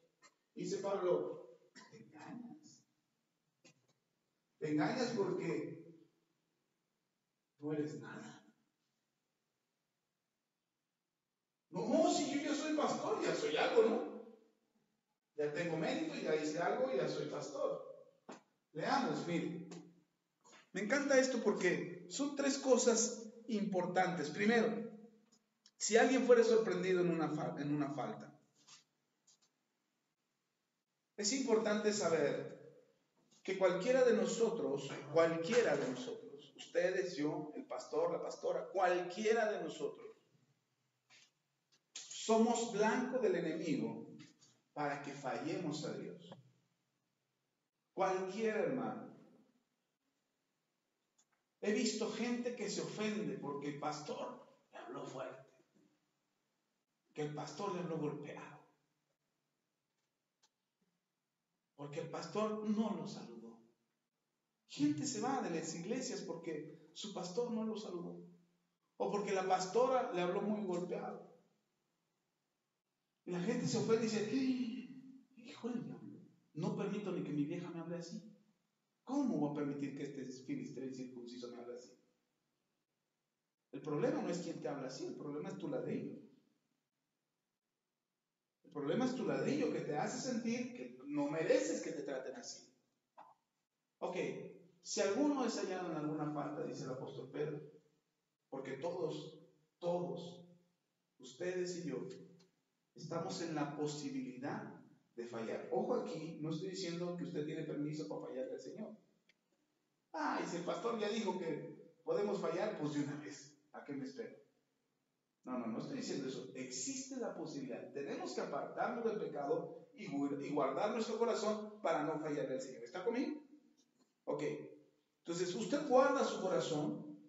Dice Pablo, te engañas. Te engañas porque no eres nada. No, si yo ya soy pastor, ya soy algo, ¿no? Ya tengo mérito, ya hice algo, ya soy pastor. Leamos, mire. Me encanta esto porque son tres cosas importantes. Primero, si alguien fuera sorprendido en una falta, es importante saber que cualquiera de nosotros, ustedes, yo, el pastor, la pastora, cualquiera de nosotros, somos blanco del enemigo para que fallemos a Dios. Cualquier hermano. He visto gente que se ofende porque el pastor le habló fuerte, que el pastor le habló golpeado, porque el pastor no lo saludó. Gente se va de las iglesias porque su pastor no lo saludó, o porque la pastora le habló muy golpeado. Y la gente se ofende y dice, hijo del diablo, no permito ni que mi vieja me hable así. ¿Cómo voy a permitir que este filisteo incircunciso me hable así? El problema no es quién te habla así, el problema es tu ladrillo. El problema es tu ladrillo que te hace sentir que no mereces que te traten así. Ok, si alguno es hallado en alguna falta, dice el apóstol Pedro, porque todos, ustedes y yo, estamos en la posibilidad de fallar. Ojo aquí, no estoy diciendo que usted tiene permiso para fallarle al Señor. Y si el pastor ya dijo que podemos fallar, pues de una vez, ¿a qué me espero? No estoy diciendo eso. Existe la posibilidad. Tenemos que apartarnos del pecado y guardar nuestro corazón para no fallarle al Señor. ¿Está conmigo? Ok. Entonces, usted guarda su corazón,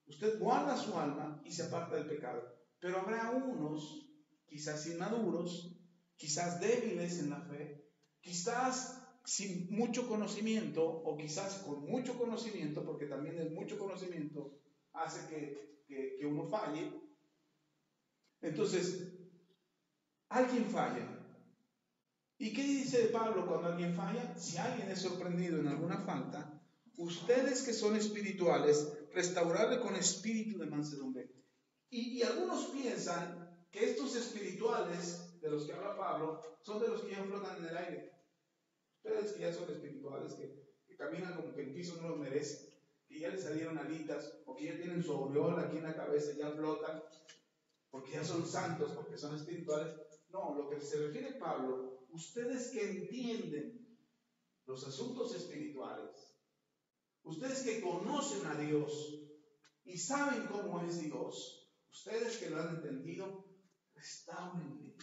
usted guarda su alma y se aparta del pecado. Pero habrá unos, quizás inmaduros, quizás débiles en la fe, quizás sin mucho conocimiento o quizás con mucho conocimiento, porque también el mucho conocimiento hace que uno falle. Entonces, alguien falla. ¿Y qué dice Pablo cuando alguien falla? Si alguien es sorprendido en alguna falta, ustedes que son espirituales, restaurarle con espíritu de mansedumbre. Y algunos piensan que estos espirituales de los que habla Pablo son de los que ya flotan en el aire. Ustedes que ya son espirituales, que caminan como que el piso no los merece, que ya les salieron alitas, o que ya tienen su aureola aquí en la cabeza y ya flotan, porque ya son santos, porque son espirituales. No, lo que se refiere Pablo, ustedes que entienden los asuntos espirituales, ustedes que conocen a Dios y saben cómo es Dios, ustedes que lo han entendido, restáurenle.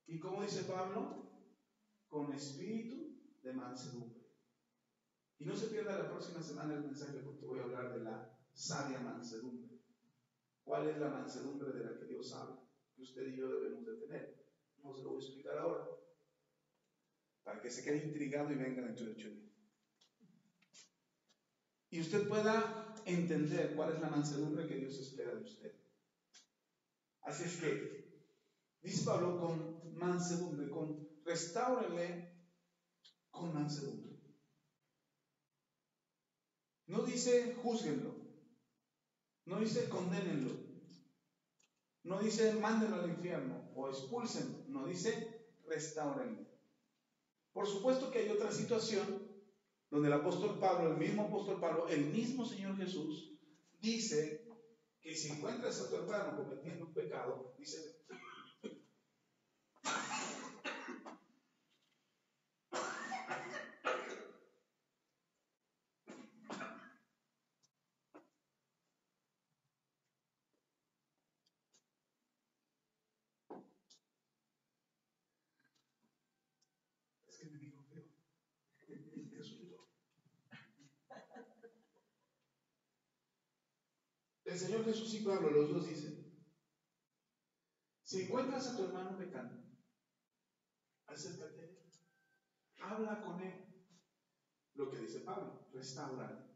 ¿Y cómo dice Pablo? Con espíritu de mansedumbre. Y no se pierda la próxima semana el mensaje porque voy a hablar de la sabia mansedumbre. ¿Cuál es la mansedumbre de la que Dios habla? Que usted y yo debemos de tener. No se lo voy a explicar ahora, para que se quede intrigado y venga dentro de 8 días. Y usted pueda entender cuál es la mansedumbre que Dios espera de usted. Así es que, dice Pablo, con mansedumbre, restáurenle con mansedumbre. No dice júzguenlo, no dice condénenlo, no dice mándenlo al infierno o expúlsenlo, no dice restáurenle. Por supuesto que hay otra situación donde el apóstol Pablo, el mismo Señor Jesús, dice que si encuentras a tu hermano cometiendo un pecado, dice, que me dijo feo. Te asustó. El Señor Jesús y Pablo, los dos dicen, si encuentras a tu hermano pecando, acércate a él, habla con él. Lo que dice Pablo, restaura.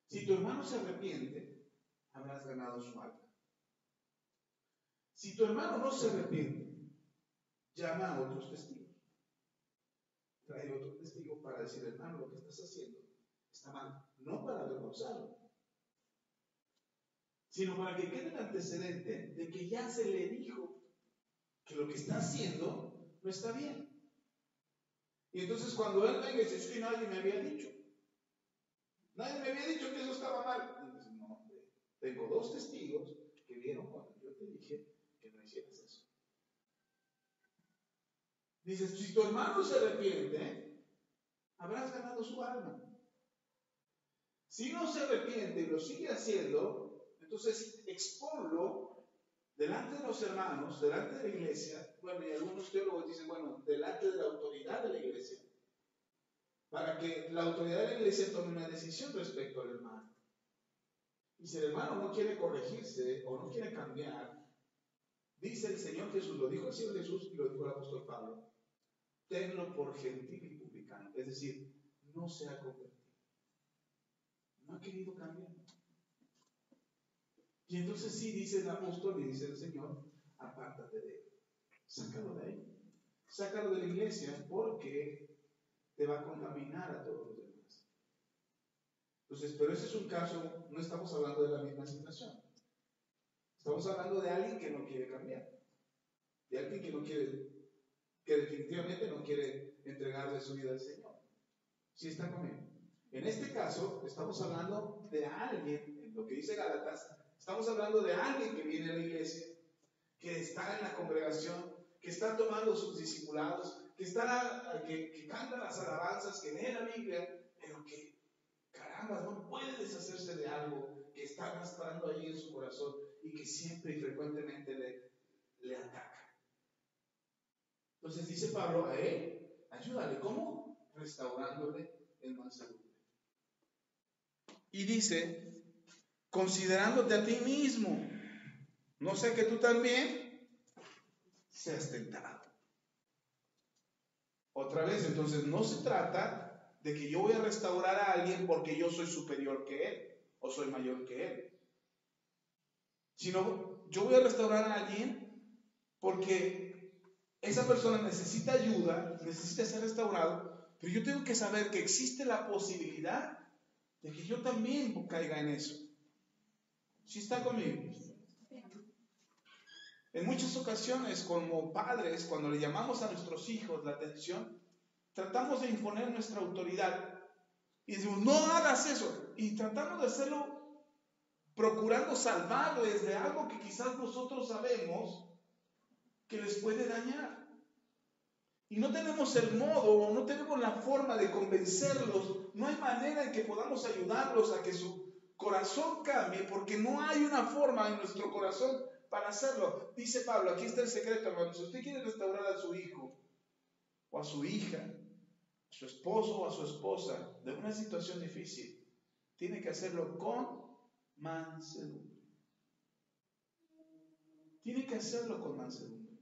Si tu hermano se arrepiente, habrás ganado su alma. Si tu hermano no se arrepiente, llama a otros testigos. Trae otro testigo para decir, hermano, lo que estás haciendo está mal. No para avergonzarlo, sino para que quede el antecedente de que ya se le dijo que lo que está haciendo no está bien. Y entonces cuando él venga y dice, es que nadie me había dicho que eso estaba mal. Y dice, no, tengo dos testigos que vieron cuando yo te dije que no hicieras eso. Dice, si tu hermano se arrepiente, habrás ganado su alma. Si no se arrepiente y lo sigue haciendo, entonces exponlo delante de los hermanos, delante de la iglesia. Bueno, y algunos teólogos dicen, bueno, delante de la autoridad de la iglesia, para que la autoridad de la iglesia tome una decisión respecto al hermano. Y si el hermano no quiere corregirse o no quiere cambiar, dice el Señor Jesús, lo dijo el Señor Jesús y lo dijo el apóstol Pablo, tenlo por gentil y publicano, es decir, no se ha convertido, no ha querido cambiar. Y entonces sí dice el apóstol y dice el Señor, apártate de él, sácalo de ahí, sácalo de la iglesia, porque te va a contaminar a todos los demás. Entonces, pero ese es un caso, no estamos hablando de la misma situación. Estamos hablando de alguien que no quiere cambiar, de alguien que no quiere, que definitivamente no quiere entregarle su vida al Señor. ¿Sí está conmigo? En este caso, estamos hablando de alguien, en lo que dice Gálatas, estamos hablando de alguien que viene a la iglesia, que está en la congregación, que está tomando sus discipulados, que canta las alabanzas, que lee la Biblia, pero que, caramba, no puede deshacerse de algo que está arrastrando ahí en su corazón y que siempre y frecuentemente le ataca. Entonces dice Pablo a él, ayúdale, ¿cómo? Restaurándole el mansedumbre. Y dice, considerándote a ti mismo, no sea que tú también seas tentado. Otra vez, entonces no se trata de que yo voy a restaurar a alguien porque yo soy superior que él o soy mayor que él, sino yo voy a restaurar a alguien porque esa persona necesita ayuda, necesita ser restaurado, pero yo tengo que saber que existe la posibilidad de que yo también caiga en eso. ¿Sí está conmigo? En muchas ocasiones, como padres, cuando le llamamos a nuestros hijos la atención, tratamos de imponer nuestra autoridad y decimos, no hagas eso, y tratamos de hacerlo procurando salvarles de algo que quizás nosotros sabemos que les puede dañar. Y no tenemos el modo, no tenemos la forma de convencerlos, no hay manera en que podamos ayudarlos a que su corazón cambie, porque no hay una forma en nuestro corazón para hacerlo. Dice Pablo, aquí está el secreto, hermanos. Si usted quiere restaurar a su hijo o a su hija, a su esposo o a su esposa de una situación difícil, tiene que hacerlo con mansedumbre. Tiene que hacerlo con mansedumbre.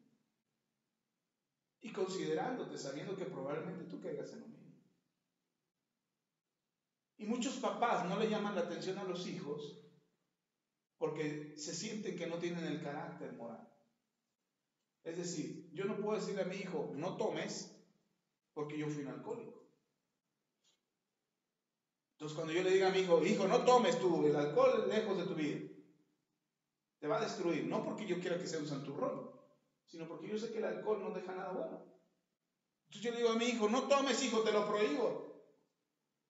Y considerándote, sabiendo que probablemente tú caigas en lo mismo. Y muchos papás no le llaman la atención a los hijos porque se sienten que no tienen el carácter moral. Es decir, yo no puedo decirle a mi hijo, no tomes, porque yo fui un alcohólico. Entonces cuando yo le diga a mi hijo, no tomes tú, el alcohol lejos de tu vida, te va a destruir. No porque yo quiera que sea un santurrón, sino porque yo sé que el alcohol no deja nada bueno. Entonces yo le digo a mi hijo, no tomes, hijo, te lo prohíbo.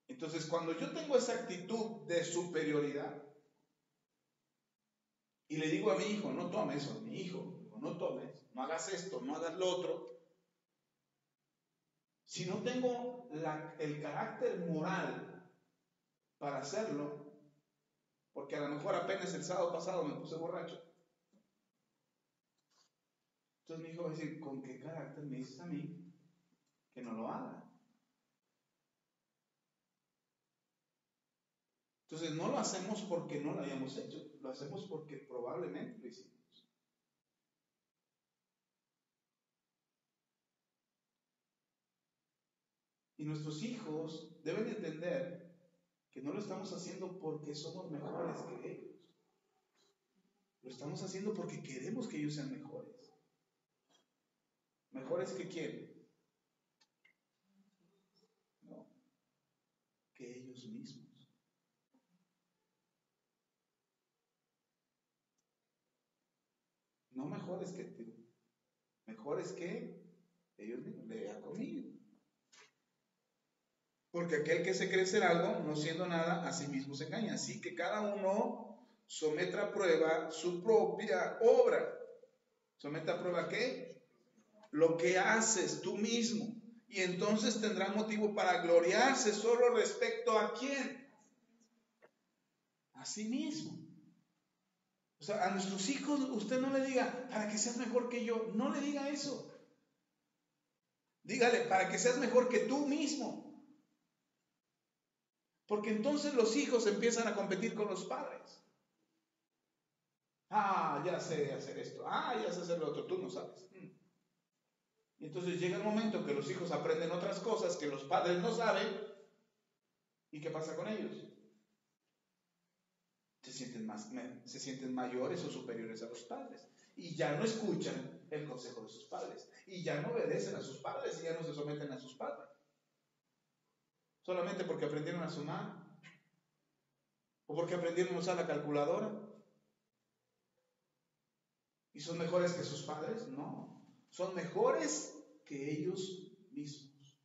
Entonces cuando yo tengo esa actitud de superioridad y le digo a mi hijo, no tomes, o a mi hijo, no tomes, no hagas esto, no hagas lo otro, si no tengo el carácter moral para hacerlo, porque a lo mejor apenas el sábado pasado me puse borracho, entonces mi hijo va a decir, ¿con qué carácter me dices a mí que no lo haga. Entonces no lo hacemos porque no lo hayamos hecho, lo hacemos porque probablemente lo hicimos. Y nuestros hijos deben entender que no lo estamos haciendo porque somos mejores que ellos. Lo estamos haciendo porque queremos que ellos sean mejores. ¿Mejores que quién? No, que ellos mismos. No mejores que tú, mejores que ellos mismos. Lea conmigo. Porque aquel que se cree ser algo, no siendo nada, a sí mismo se engaña. Así que cada uno someta a prueba su propia obra. ¿Someta a prueba qué? Lo que haces tú mismo. Y entonces tendrá motivo para gloriarse solo respecto a quién. A sí mismo. O sea, a nuestros hijos usted no le diga, para que seas mejor que yo. No le diga eso. Dígale, para que seas mejor que tú mismo. Porque entonces los hijos empiezan a competir con los padres. Ah, ya sé hacer esto. Ah, ya sé hacer lo otro. Tú no sabes. Y entonces llega el momento que los hijos aprenden otras cosas que los padres no saben. ¿Y qué pasa con ellos? Se sienten mayores o superiores a los padres. Y ya no escuchan el consejo de sus padres. Y ya no obedecen a sus padres. Y ya no se someten a sus padres. Solamente porque aprendieron a sumar. ¿O porque aprendieron a usar la calculadora? ¿Y son mejores que sus padres? No. Son mejores que ellos mismos.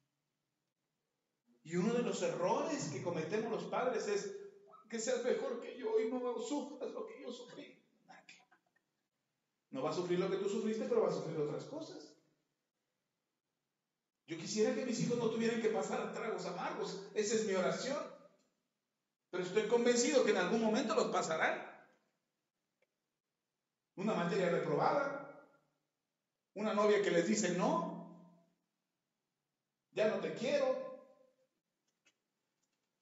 Y uno de los errores que cometemos los padres es que seas mejor que yo y no sufras lo que yo sufrí. No va a sufrir lo que tú sufriste, pero va a sufrir otras cosas. Yo quisiera que mis hijos no tuvieran que pasar tragos amargos. Esa es mi oración. Pero estoy convencido que en algún momento los pasarán. Una materia reprobada. Una novia que les dice no. Ya no te quiero.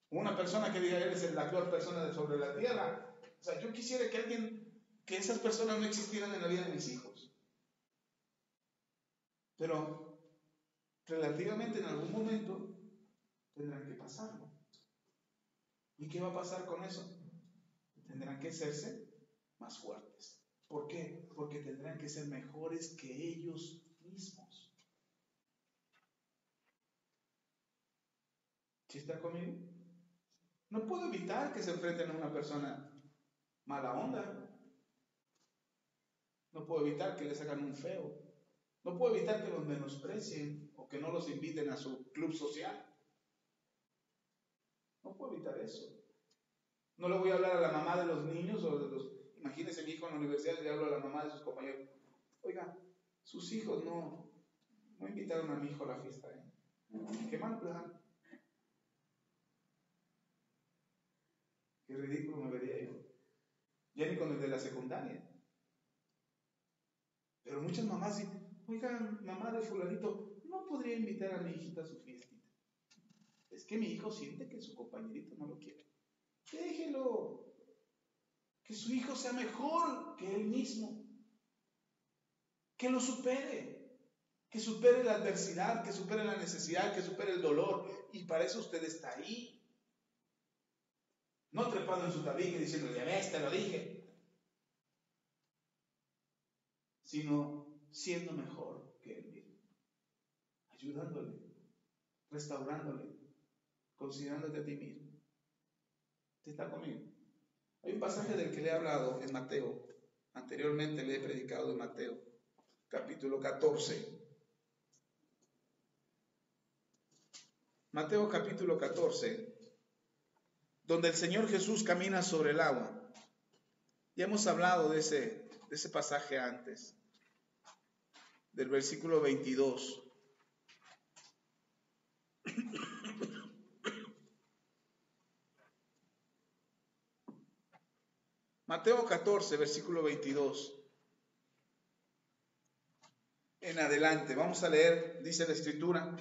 Una persona que diga eres la peor persona sobre la tierra. O sea, yo quisiera que esas personas no existieran en la vida de mis hijos. Pero relativamente en algún momento tendrán que pasarlo. ¿Y qué va a pasar con eso? Tendrán que hacerse más fuertes. ¿Por qué? Porque tendrán que ser mejores que ellos mismos. ¿Sí está conmigo? No puedo evitar que se enfrenten a una persona mala onda. No puedo evitar que les hagan un feo. No puedo evitar que los menosprecien o que no los inviten a su club social. No puedo evitar eso. No le voy a hablar a la mamá de los niños o de los... Imagínense mi hijo en la universidad y le hablo a la mamá de sus compañeros. Oiga, sus hijos no invitaron a mi hijo a la fiesta. Qué mal plan. Qué ridículo me vería yo. Ya ni con el de la secundaria. Pero muchas mamás dicen, oiga, mamá de fulanito, ¿no podría invitar a mi hijita a su fiestita? Es que mi hijo siente que su compañerito no lo quiere. Déjelo. Que su hijo sea mejor que él mismo. Que lo supere. Que supere la adversidad, que supere la necesidad, que supere el dolor. Y para eso usted está ahí. No trepado en su tabique diciendo, ya ves, te lo dije. Sino siendo mejor que él mismo. Ayudándole, restaurándole, considerándote a ti mismo. ¿Te está conmigo? Hay un pasaje del que le he hablado en Mateo. Anteriormente le he predicado en Mateo, capítulo 14. Mateo capítulo 14, donde el Señor Jesús camina sobre el agua. Ya hemos hablado de ese pasaje antes, del versículo 22. Mateo 14, versículo 22. En adelante, vamos a leer, dice la Escritura.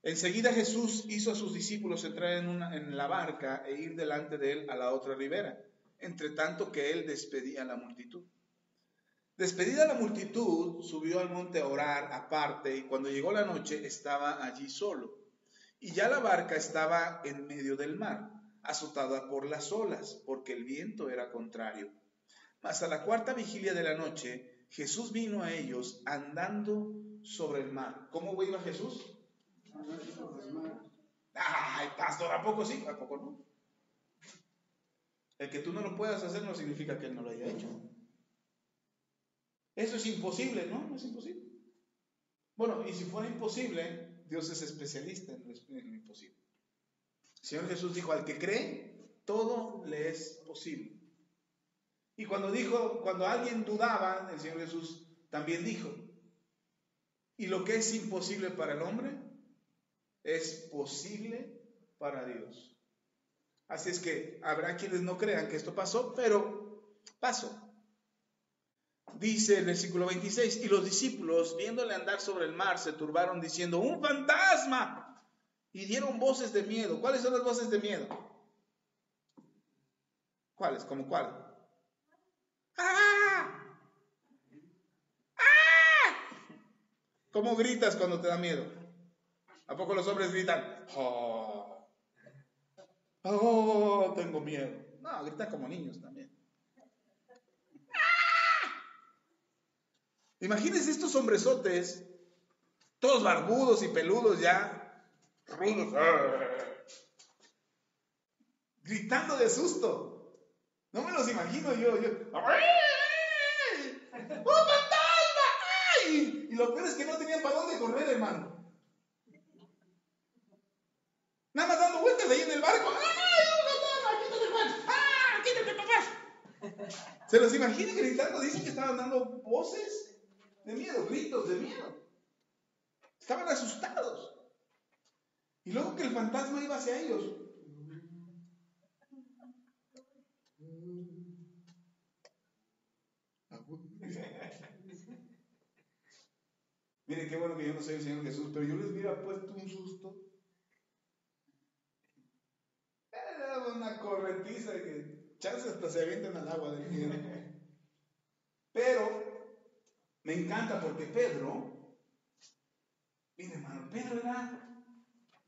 Enseguida Jesús hizo a sus discípulos entrar en la barca e ir delante de él a la otra ribera, entre tanto que él despedía a la multitud. Despedida la multitud, subió al monte a orar aparte, y cuando llegó la noche estaba allí solo. Y ya la barca estaba en medio del mar, azotada por las olas, porque el viento era contrario. Mas a la cuarta vigilia de la noche, Jesús vino a ellos andando sobre el mar. ¿Cómo iba Jesús? Ay, pastor, ¿a poco sí? ¿A poco no? El que tú no lo puedas hacer no significa que él no lo haya hecho. Eso es imposible, ¿no? No es imposible. Bueno, y si fuera imposible, Dios es especialista en lo imposible. El Señor Jesús dijo, al que cree, todo le es posible. Y cuando alguien dudaba, el Señor Jesús también dijo, y lo que es imposible para el hombre, es posible para Dios. Así es que habrá quienes no crean que esto pasó, pero pasó. Dice el versículo 26, y los discípulos, viéndole andar sobre el mar, se turbaron diciendo, ¡un fantasma! Y dieron voces de miedo. ¿Cuáles son las voces de miedo? ¿Cuáles? ¿Cómo cuál? ¡Ah! ¡Ah! ¿Cómo gritas cuando te da miedo? ¿A poco los hombres gritan? ¡Oh! ¡Oh! Tengo miedo. No, gritan como niños también. Imagínense estos hombresotes, todos barbudos y peludos ya, rudos, gritando de susto. No me los imagino yo. ¡Ay! ¡Un fantasma! ¡Ay! Y lo peor es que no tenían para dónde correr, hermano. Nada más dando vueltas ahí en el barco. ¡Ay, un fantasma! ¡Quítate, Juan! ¡Ah! ¡Quítate, papá! Se los imagina gritando. Dicen que estaban dando voces de miedo, gritos de miedo. Estaban asustados. Y luego que el fantasma iba hacia ellos. Miren qué bueno que yo no soy el Señor Jesús, pero yo les hubiera puesto un susto. Era una correntiza que chances hasta se avientan al agua del miedo. Pero me encanta porque Pedro, mire hermano, Pedro era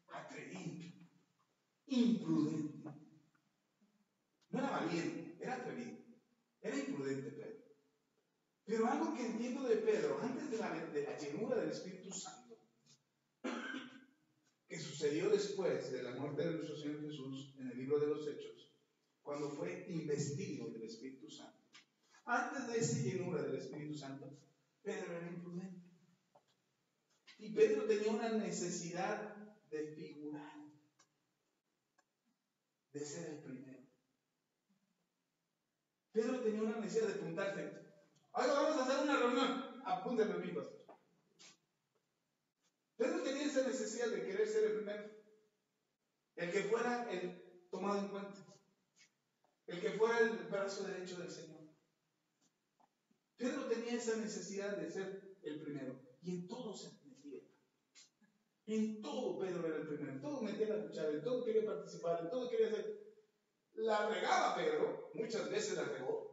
atrevido, imprudente. No era valiente, era atrevido. Era imprudente Pedro. Pero algo que entiendo de Pedro, antes de la llenura del Espíritu Santo, que sucedió después de la muerte de nuestro Señor Jesús en el libro de los Hechos, cuando fue investido del Espíritu Santo. Antes de esa llenura del Espíritu Santo, Pedro era imprudente. Y Pedro tenía una necesidad de figurar, de ser el primero. Pedro tenía una necesidad de apuntarse. Ahora vamos a hacer una reunión. Apúntame a mí, pastor. Pedro tenía esa necesidad de querer ser el primero. El que fuera el tomado en cuenta. El que fuera el brazo derecho del Señor. Pedro tenía esa necesidad de ser el primero. Y en todo se metía. En todo Pedro era el primero. En todo metía la cuchara. En todo quería participar. En todo quería hacer. La regaba Pedro. Muchas veces la regó.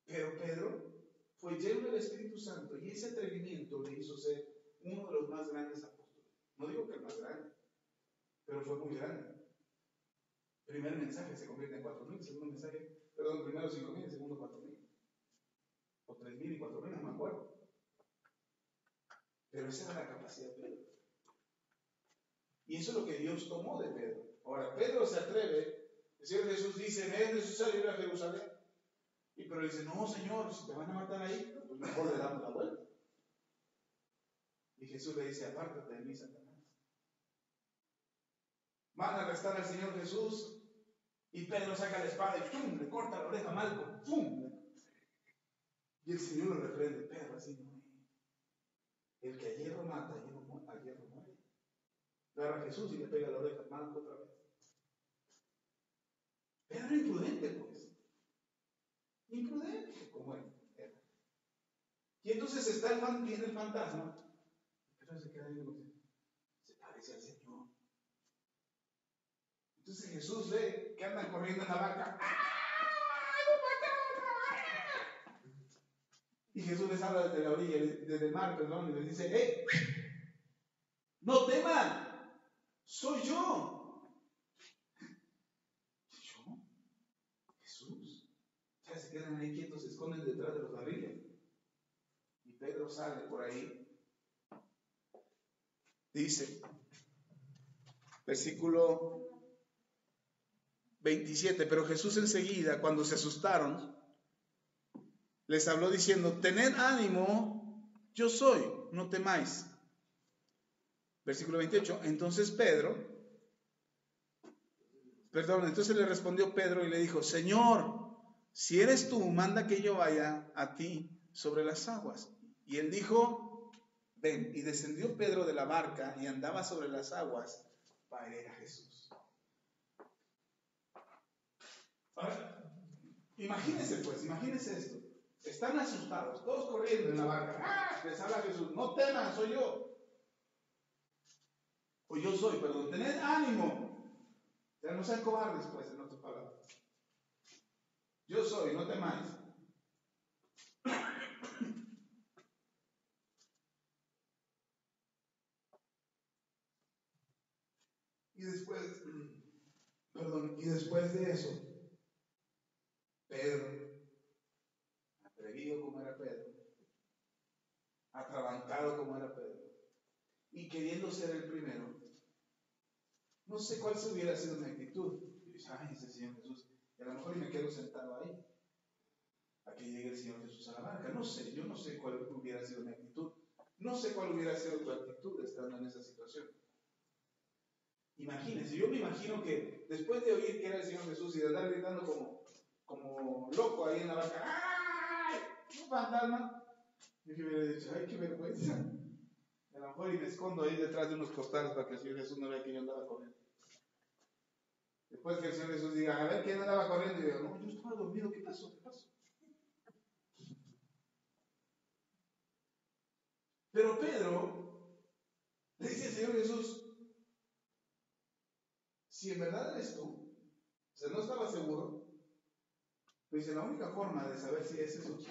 Pero Pedro fue lleno del Espíritu Santo. Y ese atrevimiento le hizo ser uno de los más grandes apóstoles. No digo que el más grande. Pero fue muy grande. Primer mensaje se convierte en 4,000. Segundo mensaje, primero 5,000. Segundo 4,000. O 3,000 y 4,000, no me acuerdo. Pero esa era la capacidad de Pedro. Y eso es lo que Dios tomó de Pedro. Ahora, Pedro se atreve. El Señor Jesús dice, ¿me es necesario ir a Jerusalén? Y Pedro dice, no, Señor, si te van a matar ahí, pues mejor le damos la vuelta. Y Jesús le dice, apártate de mí, Satanás. Van a arrestar al Señor Jesús. Y Pedro saca la espada y ¡pum! Le corta la oreja a Malco. ¡Pum! Y el Señor lo reprende. Pedro, así no es. El que a hierro mata, a hierro muere. Agarra a Jesús y le pega la oreja a Malco otra vez. Pedro era imprudente, pues. Imprudente, como él era. Y entonces viene el fantasma. Pero se queda ahí. aparece el Señor. Entonces Jesús ve que andan corriendo en la barca. Y Jesús les habla desde la orilla, desde el mar, perdón, y les dice, ¡hey! ¡No teman! ¡Soy yo! ¿Yo? ¿Jesús? Ya se quedan ahí quietos, se esconden detrás de los barriles. Y Pedro sale por ahí. Dice, versículo 27, pero Jesús enseguida, cuando se asustaron, les habló diciendo, tened ánimo, yo soy, no temáis. Versículo 28, entonces le respondió Pedro y le dijo, Señor, si eres tú, manda que yo vaya a ti sobre las aguas. Y él dijo, ven, y descendió Pedro de la barca y andaba sobre las aguas para ir a Jesús. Ahora, imagínense esto. Están asustados, todos corriendo en la barca. ¡Ah! Les habla Jesús, no teman, soy yo. O yo soy, perdón, tened ánimo. O sea, no sean cobardes, pues, en otras palabras. Yo soy, no temáis. Y después de eso, Pedro, atrevido como era Pedro, atrabancado como era Pedro, y queriendo ser el primero, no sé cuál se hubiera sido mi actitud. Y dice, ay, ese Señor Jesús, y a lo mejor me quedo sentado ahí, a que llegue el Señor Jesús a la barca. No sé, yo no sé cuál hubiera sido mi actitud. No sé cuál hubiera sido tu actitud estando en esa situación. Imagínense, yo me imagino que después de oír que era el Señor Jesús y de andar gritando como loco ahí en la barca, ¡ay! Un fantasma. Yo que hubiera dicho, ay, qué vergüenza. A lo mejor y me escondo ahí detrás de unos costales para que el Señor Jesús no vea que yo andaba corriendo. Después que el Señor Jesús diga, a ver quién andaba corriendo, y digo, no, yo estaba dormido, ¿qué pasó? Pero Pedro le dice al Señor Jesús, si en verdad eres tú, o sea, no estaba seguro, pero dice, la única forma de saber si es Jesús,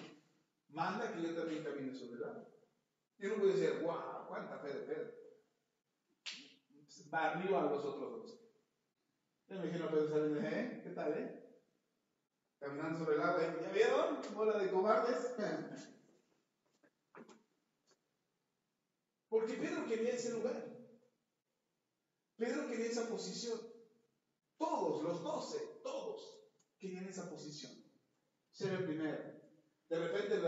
manda que yo también camine sobre el agua. Yo no puedo decir, wow, cuánta fe de Pedro. Barrió a los otros dos. Yo me imagino a Pedro saliendo, ¿qué tal, caminando sobre el agua, ¿ya vieron? Bola de cobardes. Porque Pedro quería ese lugar. Pedro quería esa posición. Todos, los 12, todos querían esa posición. Ser el primero. De repente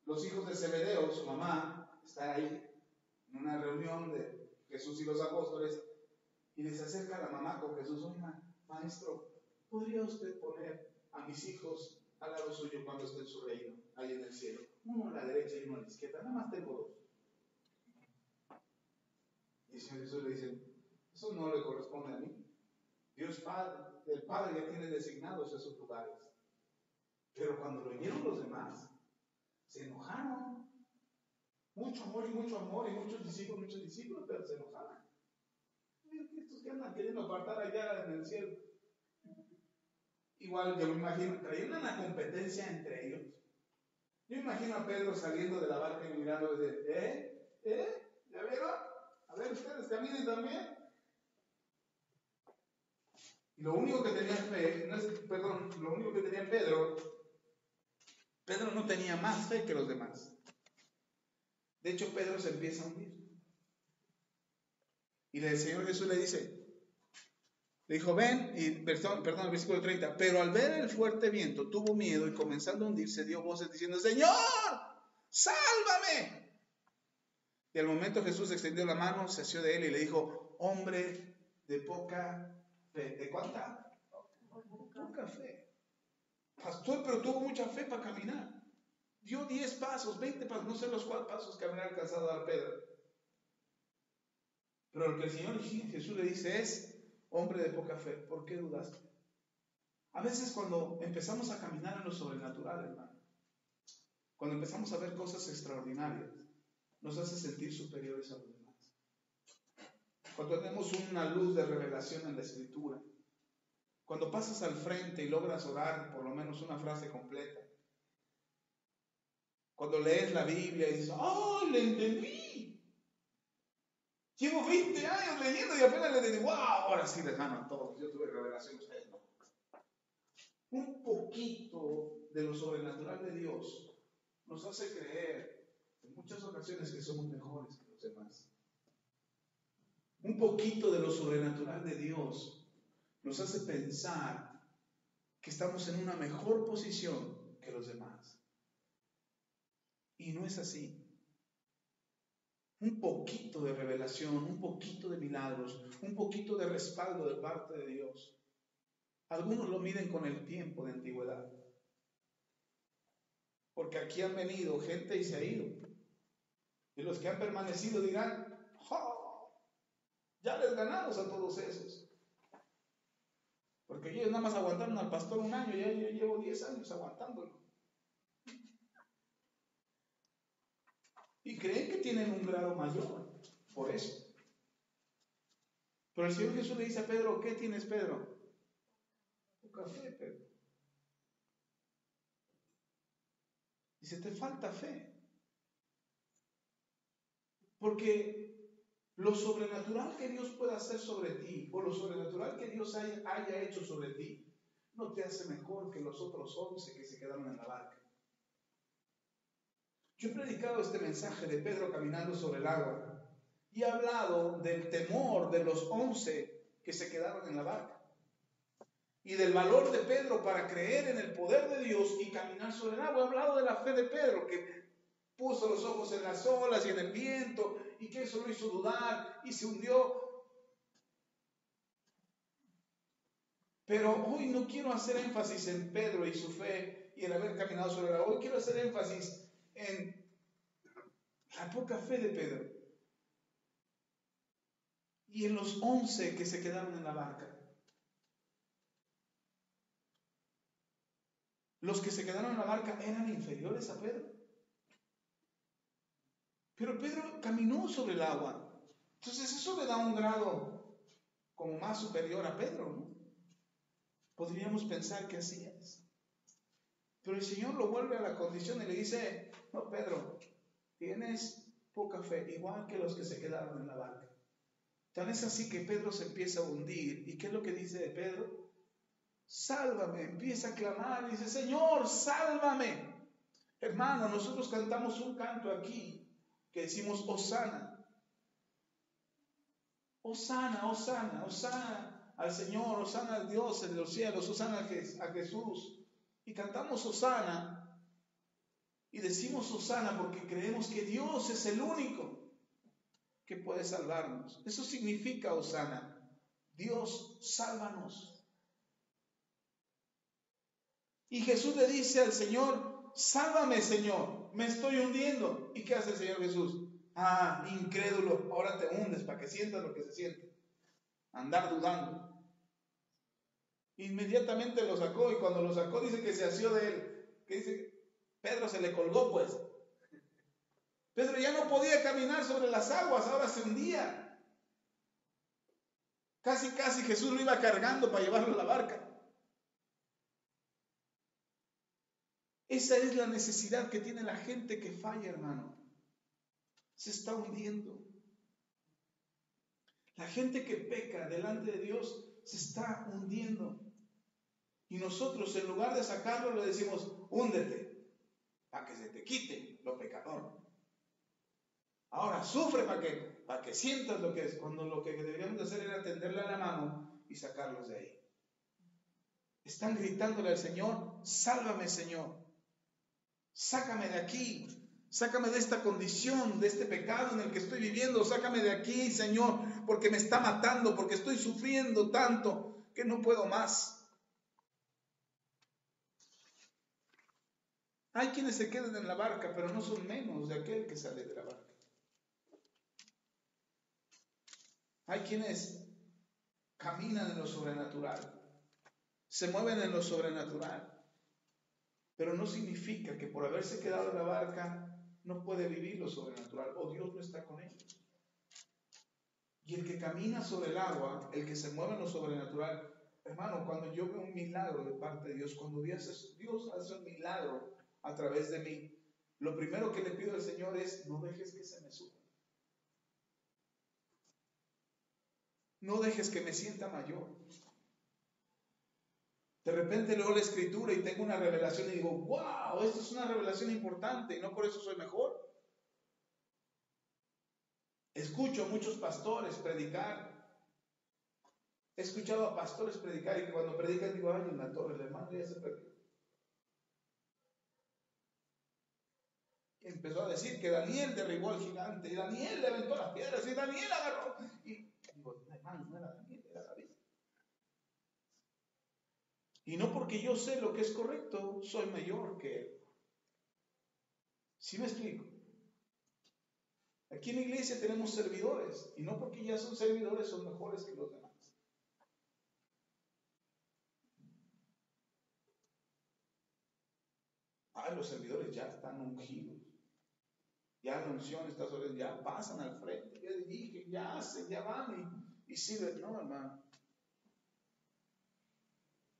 los hijos de Zebedeo, su mamá, está ahí en una reunión de Jesús y los apóstoles y les acerca a la mamá con Jesús. Oiga, maestro, ¿podría usted poner a mis hijos al lado suyo cuando esté en su reino, ahí en el cielo? Uno a la derecha y uno a la izquierda, nada más tengo dos. Y el Señor Jesús le dice, eso no le corresponde a mí. Dios Padre, el Padre ya tiene designados esos lugares. Pero cuando lo oyeron los demás, se enojaron. Mucho amor y muchos discípulos, pero se enojaron. Estos que andan queriendo apartar allá en el cielo. Igual yo me imagino, traían una competencia entre ellos. Yo me imagino a Pedro saliendo de la barca y mirando desde, ¿ya vieron? A ver, ustedes caminen también. Y lo único que tenía Pedro no tenía más fe que los demás. De hecho, Pedro se empieza a hundir. Y el Señor Jesús le dijo, ven, y perdón, el versículo 30, pero al ver el fuerte viento tuvo miedo y comenzando a hundirse dio voces diciendo, Señor, sálvame. Y al momento Jesús extendió la mano, se asió de él y le dijo, hombre de poca fe. ¿De cuánta? Poca fe. Pastor, pero tuvo mucha fe para caminar. Dio 10 pasos, 20 pasos, no sé los cuántos pasos que habría alcanzado a dar Pedro. Pero lo que el Señor Jesús le dice es, hombre de poca fe, ¿por qué dudaste? A veces cuando empezamos a caminar en lo sobrenatural, hermano, cuando empezamos a ver cosas extraordinarias, nos hace sentir superiores a los demás. cuando tenemos una luz de revelación en la Escritura, cuando pasas al frente y logras orar por lo menos una frase completa, cuando lees la Biblia y dices, ¡oh, le entendí! Llevo 20 años leyendo y apenas le entendí, ¡wow! Ahora sí les gano a todos, yo tuve revelación, ustedes no. Un poquito de lo sobrenatural de Dios nos hace creer en muchas ocasiones que somos mejores que los demás. Un poquito de lo sobrenatural de Dios nos hace pensar que estamos en una mejor posición que los demás. Y no es así. Un poquito de revelación, un poquito de milagros, un poquito de respaldo de parte de Dios. Algunos lo miden con el tiempo de antigüedad. Porque aquí han venido gente y se ha ido. Y los que han permanecido dirán, ¡oh! Ya les ganamos a todos esos. Porque ellos nada más aguantaron al pastor un año, ya yo llevo 10 años aguantándolo. Y creen que tienen un grado mayor, por eso. Pero el Señor Jesús le dice a Pedro, ¿qué tienes, Pedro? Poca fe, Pedro. Dice, te falta fe. Porque lo sobrenatural que Dios pueda hacer sobre ti, o lo sobrenatural que Dios haya hecho sobre ti, no te hace mejor que los otros 11 que se quedaron en la barca. Yo he predicado este mensaje de Pedro caminando sobre el agua y he hablado del temor de los 11 que se quedaron en la barca y del valor de Pedro para creer en el poder de Dios y caminar sobre el agua. He hablado de la fe de Pedro, que puso los ojos en las olas y en el viento y que eso lo hizo dudar y se hundió. Pero hoy no quiero hacer énfasis en Pedro y su fe y el haber caminado sobre el agua. Hoy quiero hacer énfasis en la poca fe de Pedro y en los 11 que se quedaron en la barca. Los que se quedaron en la barca eran inferiores a Pedro. Pero Pedro caminó sobre el agua. Entonces eso le da un grado como más superior a Pedro, ¿no? Podríamos pensar que así es. Pero el Señor lo vuelve a la condición y le dice, no, Pedro, tienes poca fe, igual que los que se quedaron en la barca. Tan es así que Pedro se empieza a hundir. ¿Y qué es lo que dice de Pedro? Sálvame, empieza a clamar y dice, Señor, sálvame. Hermano, nosotros cantamos un canto aquí que decimos, Hosana. Hosana, Hosana, Hosana al Señor, Hosana al Dios en los cielos, Hosana a Jesús. Y cantamos Hosana y decimos Hosana porque creemos que Dios es el único que puede salvarnos. Eso significa Hosana. Dios, sálvanos. Y Jesús le dice al Señor, sálvame, Señor, me estoy hundiendo. ¿Y qué hace el Señor Jesús? Ah, incrédulo, ahora te hundes para que sientas lo que se siente. Andar dudando. Inmediatamente lo sacó y cuando lo sacó dice que se asió de él. Que dice, Pedro se le colgó pues. Pedro ya no podía caminar sobre las aguas, ahora se hundía. Casi Jesús lo iba cargando para llevarlo a la barca. Esa es la necesidad que tiene la gente que falla, hermano. Se está hundiendo. La gente que peca delante de Dios se está hundiendo. Y nosotros, en lugar de sacarlo, le decimos, húndete, para que se te quite lo pecador. Ahora sufre para que sientas lo que es, cuando lo que deberíamos hacer era tenderle a la mano y sacarlos de ahí. Están gritándole al Señor, sálvame, Señor. Sácame de aquí, sácame de esta condición, de este pecado en el que estoy viviendo, sácame de aquí, Señor, porque me está matando, porque estoy sufriendo tanto que no puedo más. Hay quienes se quedan en la barca, pero no son menos de aquel que sale de la barca. Hay quienes caminan en lo sobrenatural, se mueven en lo sobrenatural, pero no significa que por haberse quedado en la barca no puede vivir lo sobrenatural o Dios no está con ellos. Y el que camina sobre el agua, el que se mueve en lo sobrenatural, hermano, cuando yo veo un milagro de parte de Dios, cuando Dios hace un milagro a través de mí, lo primero que le pido al Señor es, no dejes que se me suba. No dejes que me sienta mayor. De repente leo la escritura y tengo una revelación y digo, wow, esto es una revelación importante y no por eso soy mejor. Escucho a muchos pastores predicar. He escuchado a pastores predicar y que cuando predican digo, ay, en la torre, el hermano ya se perdió. Y empezó a decir que Daniel derribó al gigante y Daniel le aventó las piedras y Daniel agarró. Y digo, hermano, no era Daniel, era David. Y no porque yo sé lo que es correcto, soy mayor que él. ¿Sí me explico? Aquí en la iglesia tenemos servidores y no porque ya son servidores son mejores que los demás. Los servidores ya están ungidos. Ya la unción está sobre ellos, ya pasan al frente, ya dirigen, ya hacen, ya van y sirven. No, hermano.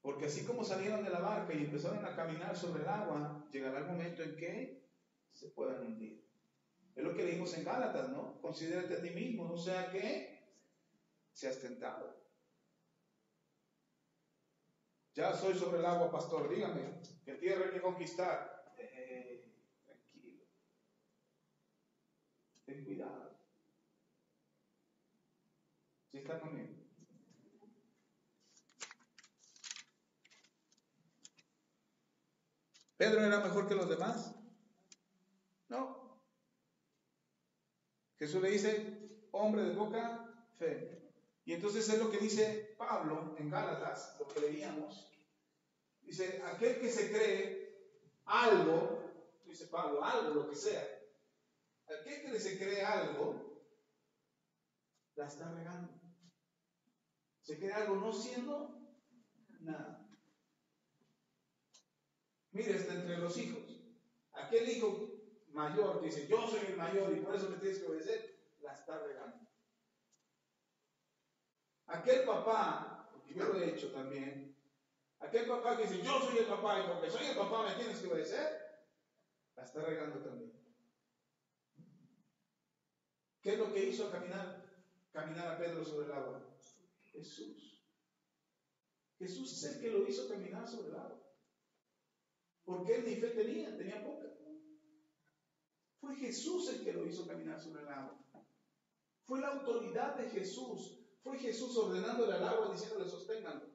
Porque así como salieron de la barca y empezaron a caminar sobre el agua, llegará el momento en que se puedan hundir. Es lo que leímos en Gálatas, ¿no? Considérate a ti mismo, no sea que seas tentado. Ya soy sobre el agua, pastor, dígame, ¿qué tierra hay que conquistar? Tranquilo. Ten cuidado. ¿Sí están conmigo? ¿Pedro era mejor que los demás? No. Jesús le dice, hombre de poca fe. Y entonces es lo que dice Pablo en Gálatas, lo que leíamos. Dice, aquel que se cree algo, dice Pablo, algo, lo que sea. Aquel que se cree algo, la está regando. Se cree algo no siendo nada. Mire, está entre los hijos. Aquel hijo mayor que dice, yo soy el mayor y por eso me tienes que obedecer, la está regando. Aquel papá, porque yo lo he hecho también, aquel papá que dice, yo soy el papá y porque soy el papá me tienes que obedecer, la está regando también. ¿Qué es lo que hizo caminar a Pedro sobre el agua? Jesús. Jesús es el que lo hizo caminar sobre el agua. Porque él ni fe tenía poca. Fue Jesús el que lo hizo caminar sobre el agua. Fue la autoridad de Jesús. Fue Jesús ordenándole al agua diciéndole sosténganlo.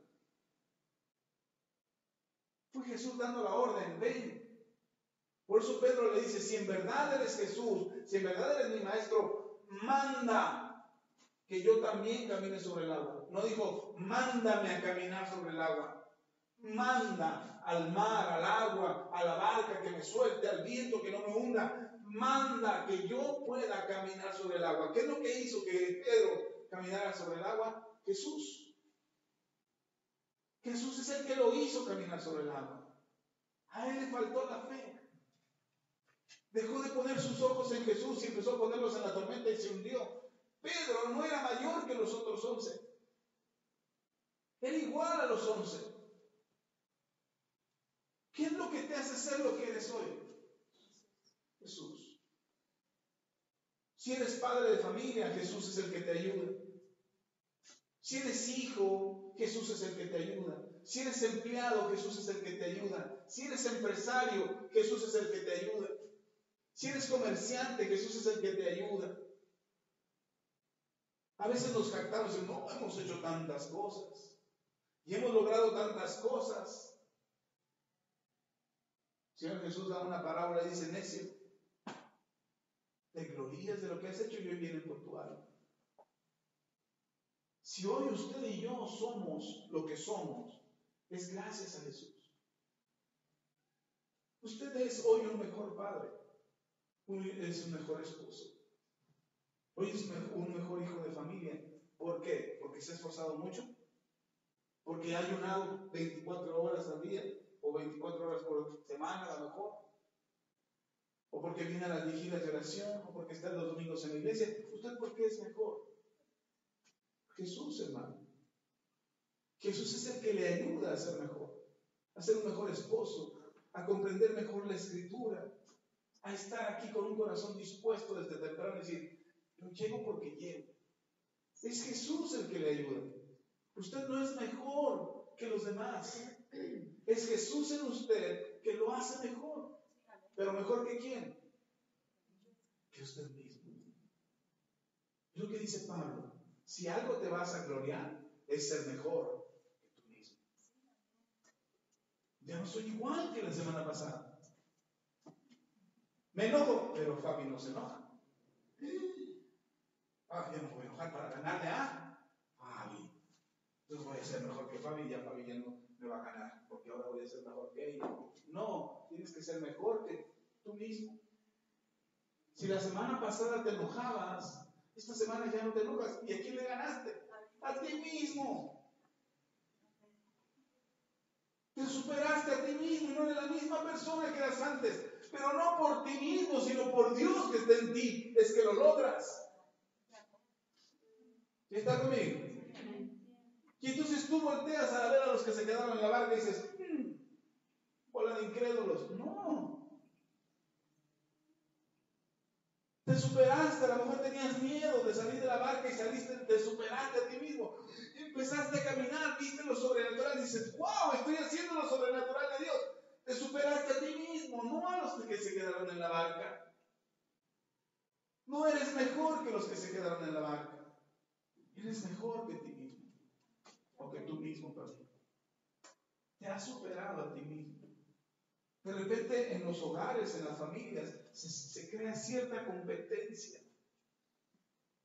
Fue Jesús dando la orden, ven. Por eso Pedro le dice, si en verdad eres Jesús, si en verdad eres mi maestro, manda que yo también camine sobre el agua. No dijo, mándame a caminar sobre el agua. Manda al mar, al agua, a la barca que me suelte, al viento que no me hunda. Manda que yo pueda caminar sobre el agua. ¿Qué es lo que hizo que Pedro caminara sobre el agua? Jesús. Jesús es el que lo hizo caminar sobre el agua. A él le faltó la fe. Dejó de poner sus ojos en Jesús y empezó a ponerlos en la tormenta y se hundió. Pedro no era mayor que los otros 11. Era igual a los 11. ¿Qué es lo que te hace ser lo que eres hoy? Jesús. Si eres padre de familia, Jesús es el que te ayuda. Si eres hijo, Jesús es el que te ayuda. Si eres empleado, Jesús es el que te ayuda. Si eres empresario, Jesús es el que te ayuda. Si eres comerciante, Jesús es el que te ayuda. A veces nos jactamos y no hemos hecho tantas cosas y hemos logrado tantas cosas. Señor Jesús da una parábola y dice, necio, te glorías de lo que has hecho y hoy viene por tu alma. Si hoy usted y yo somos lo que somos, es gracias a Jesús. Usted es hoy un mejor padre, hoy es un mejor esposo, hoy es un mejor hijo de familia. ¿Por qué? Porque se ha esforzado mucho, porque ha ayunado 24 horas al día o 24 horas por semana a lo mejor, o porque viene a las vigilias de oración, o porque está los domingos en la iglesia. ¿Usted por qué es mejor? Jesús, hermano. Jesús es el que le ayuda a ser mejor, a ser un mejor esposo, a comprender mejor la Escritura, a estar aquí con un corazón dispuesto desde temprano y decir, yo llego porque llego. Es Jesús el que le ayuda. Usted no es mejor que los demás. Es Jesús en usted que lo hace mejor. ¿Pero mejor que quién? Que usted mismo. Es lo que dice Pablo. Si algo te vas a gloriar, es ser mejor que tú mismo. Ya no soy igual que la semana pasada. Me enojo, pero Fabi no se enoja. Ya no voy a enojar para ganarle a Fabi. Entonces voy a ser mejor que Fabi y ya Fabi ya no me va a ganar, porque ahora voy a ser mejor que ella. No, tienes que ser mejor que tú mismo. Si la semana pasada te enojabas, esta semana ya no te enojas. ¿Y a quién le ganaste? A ti mismo. Te superaste a ti mismo y no eres la misma persona que eras antes. Pero no por ti mismo, sino por Dios que está en ti. Es que lo logras. ¿Sí está conmigo? Y entonces tú volteas a ver a los que se quedaron en la barca y dices, bola de incrédulos. No. Te superaste, a lo mejor tenías miedo de salir de la barca y saliste, te superaste a ti mismo. Empezaste a caminar, viste lo sobrenatural y dices, wow, estoy haciendo lo sobrenatural de Dios. Te superaste a ti mismo, no a los que se quedaron en la barca. No eres mejor que los que se quedaron en la barca. Eres mejor que ti mismo. O que tú mismo, perdón. Te has superado a ti mismo. De repente en los hogares, en las familias, se crea cierta competencia.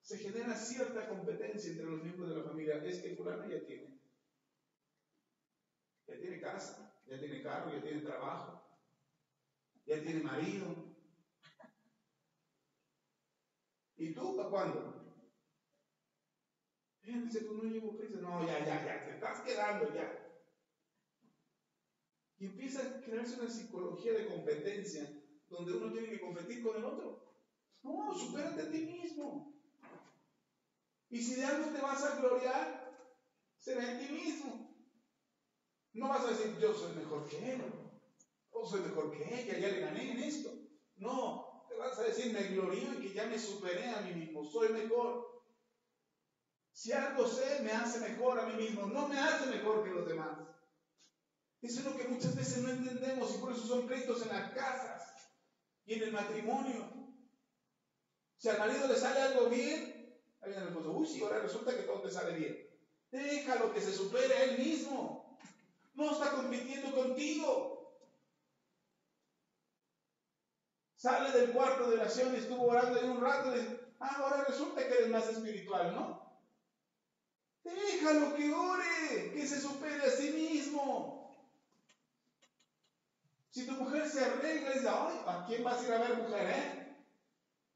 Se genera cierta competencia entre los miembros de la familia. Es que fulano ya tiene casa, ya tiene carro, ya tiene trabajo, ya tiene marido. ¿Y tú para cuándo? Dice, pues no llevo prisa. No, ya, te estás quedando ya. Y empieza a crearse una psicología de competencia donde uno tiene que competir con el otro. No, supérate a ti mismo. Y si de algo te vas a gloriar, será en ti mismo. No vas a decir, yo soy mejor que él, o soy mejor que ella, ya le gané en esto. No, te vas a decir, me glorío en que ya me superé a mí mismo, soy mejor. Si algo sé, me hace mejor a mí mismo, no me hace mejor que los demás. Eso es lo que muchas veces no entendemos y por eso son pleitos en las casas y en el matrimonio. Si al marido le sale algo bien, ahí viene el esposo, uy, sí, ahora resulta que todo te sale bien. Déjalo que se supere a él mismo. No está compitiendo contigo. Sale del cuarto de oración y estuvo orando ahí un rato y dice, ahora resulta que eres más espiritual, ¿no? Déjalo que ore, que se supere a sí mismo. Si tu mujer se arregla y dice, ay, ¿a quién vas a ir a ver, mujer,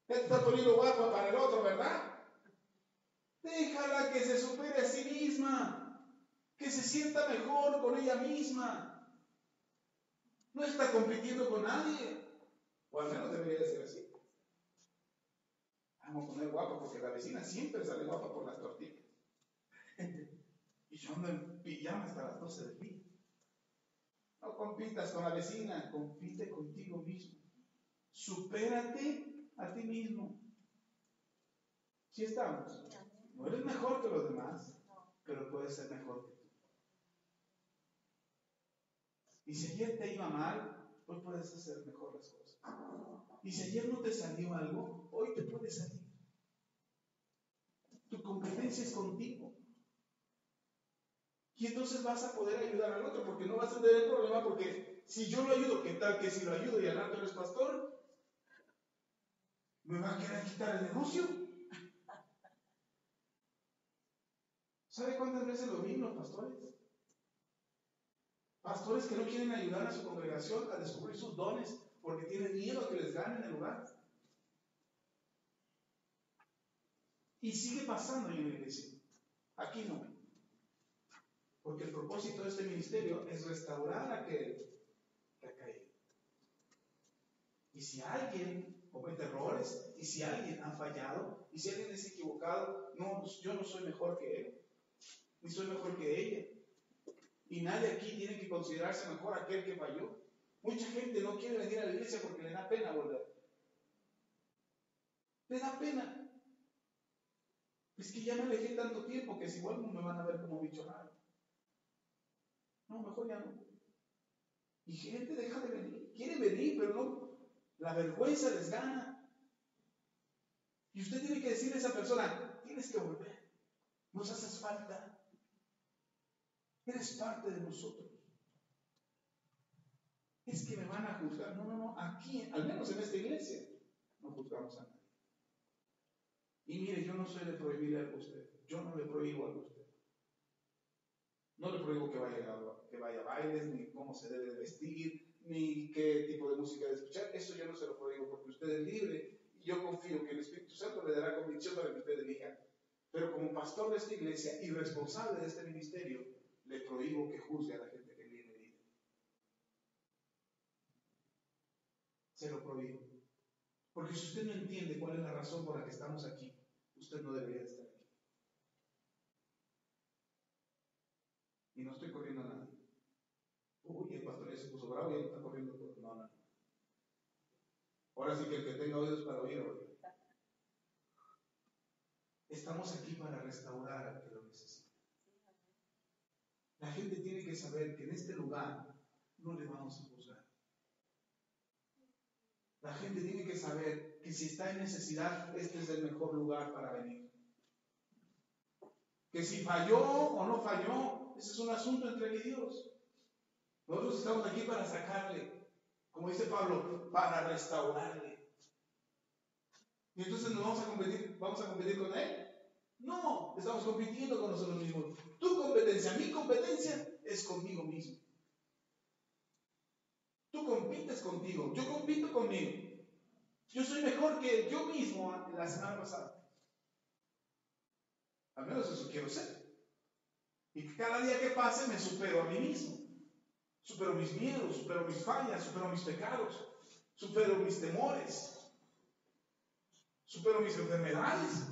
Ya te está poniendo guapa para el otro, ¿verdad? Déjala que se supere a sí misma, que se sienta mejor con ella misma. No está compitiendo con nadie, o al menos debería de ser así. Vamos a poner guapa porque la vecina siempre sale guapa por las tortillas. Y yo ando en pijama hasta las 12 del día. No compitas con la vecina, compite contigo mismo. Supérate a ti mismo. ¿Sí estamos? No eres mejor que los demás, pero puedes ser mejor que tú. Y si ayer te iba mal, hoy puedes hacer mejor las cosas. Y si ayer no te salió algo, hoy te puede salir. Tu competencia es contigo. Y entonces vas a poder ayudar al otro, porque no vas a tener problema, porque si yo lo ayudo, ¿qué tal que si lo ayudo y al rato eres pastor? ¿Me va a querer quitar el negocio? ¿Sabe cuántas veces lo vi en los pastores? Pastores que no quieren ayudar a su congregación a descubrir sus dones porque tienen miedo a que les ganen el lugar. Y sigue pasando en la iglesia. Aquí no. Porque el propósito de este ministerio es restaurar a aquel que ha caído. Y si alguien comete errores, y si alguien ha fallado, y si alguien es equivocado, no, yo no soy mejor que él, ni soy mejor que ella. Y nadie aquí tiene que considerarse mejor aquel que falló. Mucha gente no quiere venir a la iglesia porque le da pena volver. Le da pena. Es que ya me alejé tanto tiempo que si vuelvo me van a ver como bicho raro. No, mejor ya no. Y gente deja de venir. Quiere venir, pero no. La vergüenza les gana. Y usted tiene que decirle a esa persona, tienes que volver. Nos haces falta. Eres parte de nosotros. Es que me van a juzgar. No, no, no. Aquí, al menos en esta iglesia, no juzgamos a nadie. Y mire, yo no soy de prohibirle algo a usted. Yo no le prohíbo algo a usted. No le prohíbo que vaya a bailes, ni cómo se debe vestir, ni qué tipo de música debe escuchar. Eso yo no se lo prohíbo porque usted es libre y yo confío que el Espíritu Santo le dará convicción para que usted elija. Pero como pastor de esta iglesia y responsable de este ministerio, le prohíbo que juzgue a la gente que viene. Se lo prohíbo. Porque si usted no entiende cuál es la razón por la que estamos aquí, usted no debería estar aquí. Y no estoy corriendo a nadie. Uy, el pastor ya se puso bravo y él está corriendo todo. No, no. Ahora sí que el que tenga oídos para oír, oiga. Estamos aquí para restaurar al que lo necesita. La gente tiene que saber que en este lugar no le vamos a juzgar. La gente tiene que saber que si está en necesidad, este es el mejor lugar para venir. Que si falló o no falló, ese es un asunto entre él y Dios. Nosotros estamos aquí para sacarle, como dice Pablo, para restaurarle. Y entonces nos vamos a competir con él. No, estamos compitiendo con nosotros mismos. Tu competencia, mi competencia es conmigo mismo. Tú compites contigo, yo compito conmigo. Yo soy mejor que yo mismo la semana pasada. Al menos eso quiero ser. Y que cada día que pase me supero a mí mismo. Supero mis miedos, supero mis fallas, supero mis pecados, supero mis temores, supero mis enfermedades.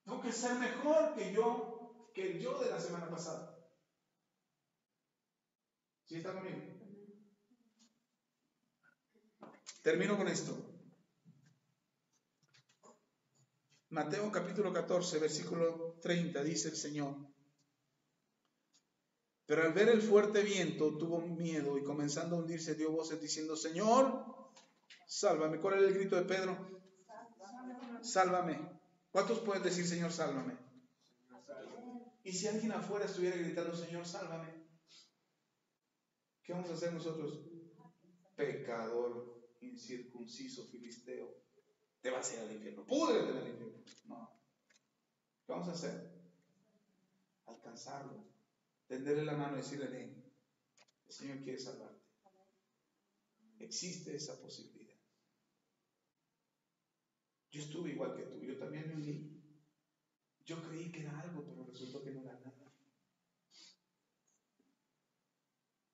Tengo que ser mejor que el yo de la semana pasada. ¿Sí está conmigo? Termino con esto. Mateo capítulo 14, versículo 30, dice el Señor. Pero al ver el fuerte viento tuvo miedo y comenzando a hundirse dio voces diciendo, Señor, sálvame. ¿Cuál era el grito de Pedro? Sálvame. ¿Cuántos pueden decir, Señor, sálvame? Y si alguien afuera estuviera gritando, Señor, sálvame, ¿qué vamos a hacer nosotros? Pecador, incircunciso, filisteo, te vas a ir al infierno, púdrete en el infierno. No. ¿Qué vamos a hacer? Alcanzarlo, tenderle la mano y decirle, ven, el Señor quiere salvarte. Existe esa posibilidad. Yo estuve igual que tú, yo también me hundí. Yo creí que era algo, pero resultó que no era nada.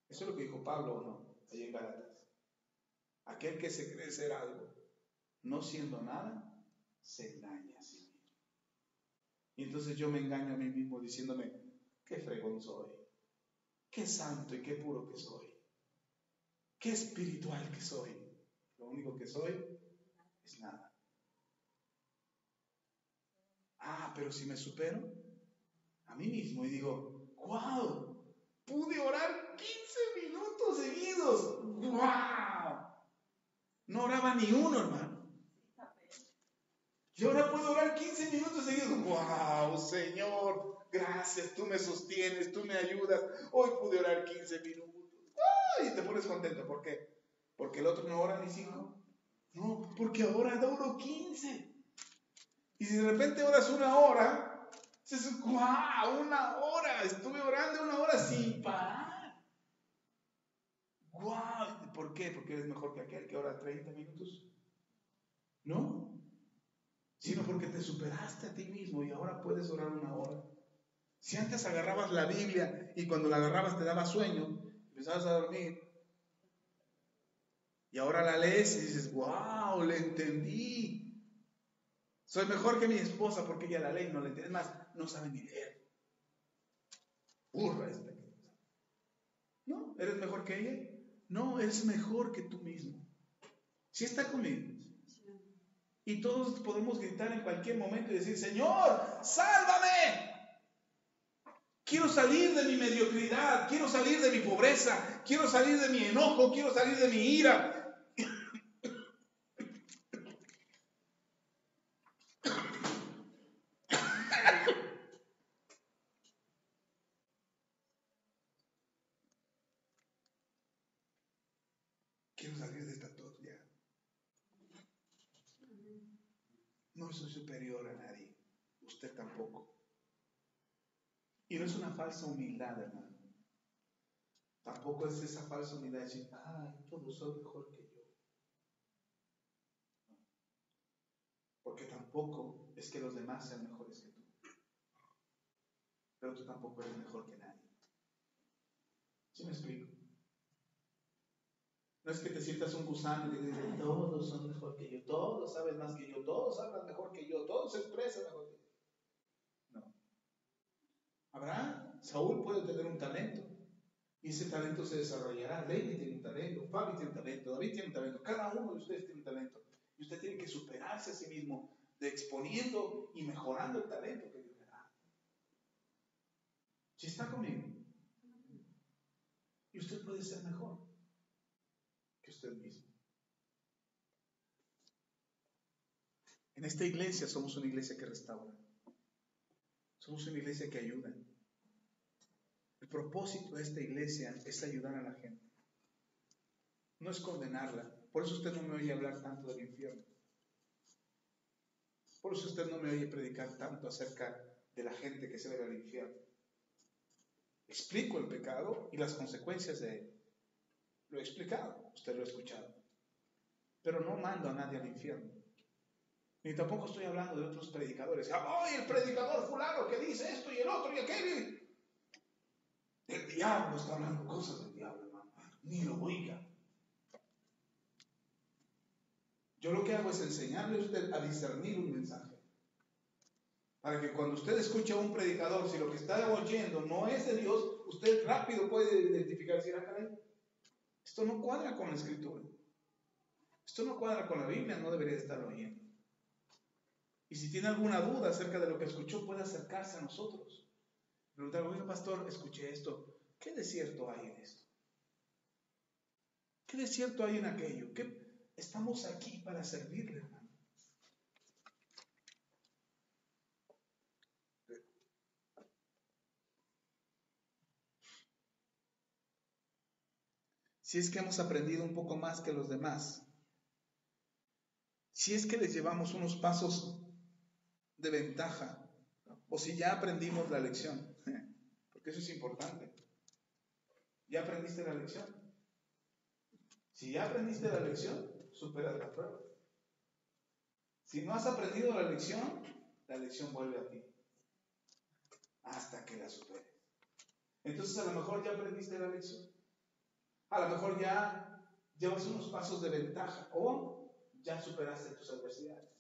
Eso es lo que dijo Pablo, ¿o no? Allí en Gálatas. Aquel que se cree ser algo, no siendo nada, se engaña a sí mismo. Y entonces yo me engaño a mí mismo diciéndome, qué fregón soy, qué santo y qué puro que soy, qué espiritual que soy. Lo único que soy es nada. Ah, pero si me supero a mí mismo y digo, wow, pude orar 15 minutos seguidos. ¡Wow! No oraba ni uno, hermano. Y ahora puedo orar 15 minutos seguidos. ¡Wow, Señor! Gracias, tú me sostienes, tú me ayudas. Hoy pude orar 15 minutos. ¡Ay! Y te pones contento. ¿Por qué? ¿Porque el otro no ora ni 5? No, porque ahora oro 15. Y si de repente oras 1 hora, dices, ¡wow! 1 hora. Estuve orando 1 hora sin parar. ¡Wow! ¿Por qué? Porque eres mejor que aquel que ora 30 minutos. No, sino porque te superaste a ti mismo y ahora puedes orar 1 hora. Si antes agarrabas la Biblia y cuando la agarrabas te daba sueño, empezabas a dormir. Y ahora la lees y dices, wow, le entendí. Soy mejor que mi esposa porque ella la ley no le entiende. Es más, no sabe ni leer. Burra esta. No, ¿eres mejor que ella? No, eres mejor que tú mismo. ¿Sí está conmigo? Y todos podemos gritar en cualquier momento y decir, Señor, sálvame. Quiero salir de mi mediocridad, quiero salir de mi pobreza, quiero salir de mi enojo, quiero salir de mi ira. Quiero salir de esta tortura. No soy superior a nadie, usted tampoco. Y no es una falsa humildad, hermano. Tampoco es esa falsa humildad de decir, ay, todos son mejor que yo. No. Porque tampoco es que los demás sean mejores que tú. Pero tú tampoco eres mejor que nadie. ¿Sí me explico? No es que te sientas un gusano y te dices, todos son mejor que yo, todos saben más que yo, todos hablan mejor que yo, todos se expresan mejor que yo. No. Abraham, Saúl puede tener un talento y ese talento se desarrollará. Levi tiene un talento, Fabi tiene un talento, David tiene un talento, cada uno de ustedes tiene un talento. Y usted tiene que superarse a sí mismo, de exponiendo y mejorando el talento que Dios le da. ¿Sí está conmigo? Y usted puede ser mejor que usted mismo. En esta iglesia somos una iglesia que restaura. Somos una iglesia que ayuda. El propósito de esta iglesia es ayudar a la gente. No es condenarla. Por eso usted no me oye hablar tanto del infierno. Por eso usted no me oye predicar tanto acerca de la gente que se va a ir al infierno. Explico el pecado y las consecuencias de él. Lo he explicado, usted lo ha escuchado. Pero no mando a nadie al infierno. Ni tampoco estoy hablando de otros predicadores. ¡Ay, el predicador fulano que dice esto y el otro y aquel! El diablo está hablando cosas del diablo, hermano. Ni lo oiga. Yo lo que hago es enseñarle a usted a discernir un mensaje. Para que cuando usted escuche a un predicador, si lo que está oyendo no es de Dios, usted rápido puede identificar si era caray. Esto no cuadra con la Escritura. Esto no cuadra con la Biblia, no debería estarlo oyendo. Y si tiene alguna duda acerca de lo que escuchó, puede acercarse a nosotros. Preguntar, oiga, pastor, escuché esto. ¿Qué de cierto hay en esto? ¿Qué de cierto hay en aquello? Estamos aquí para servirle, hermano. Si es que hemos aprendido un poco más que los demás, si es que les llevamos unos pasos de ventaja, o si ya aprendimos la lección, porque eso es importante. ¿Ya aprendiste la lección? Si ya aprendiste la lección, superas la prueba. Si no has aprendido la lección vuelve a ti, hasta que la superes. Entonces a lo mejor ya aprendiste la lección. A lo mejor ya llevas unos pasos de ventaja o ya superaste tus adversidades.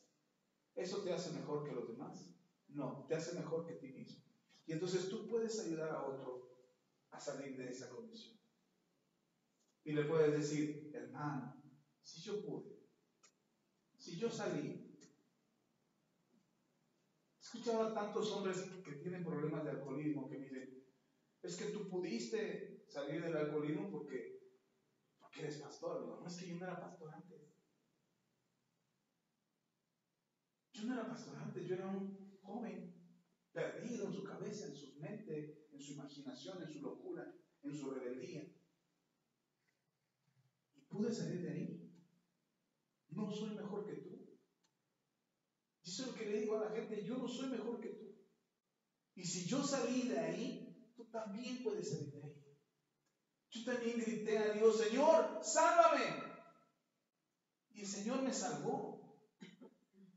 ¿Eso te hace mejor que los demás? No, te hace mejor que ti mismo. Y entonces tú puedes ayudar a otro a salir de esa condición. Y le puedes decir, hermano, si yo pude, si yo salí. He escuchado a tantos hombres que tienen problemas de alcoholismo que me dicen, es que tú pudiste salir del alcoholismo porque eres pastor. No, es que yo no era pastor antes. Yo no era pastor antes, yo era un joven perdido en su cabeza, en su mente, en su imaginación, en su locura, en su rebeldía. Y pude salir de ahí. No soy mejor que tú. Y eso es lo que le digo a la gente, yo no soy mejor que tú. Y si yo salí de ahí, tú también puedes salir de ahí. Yo también grité a Dios, Señor, sálvame. Y el Señor me salvó.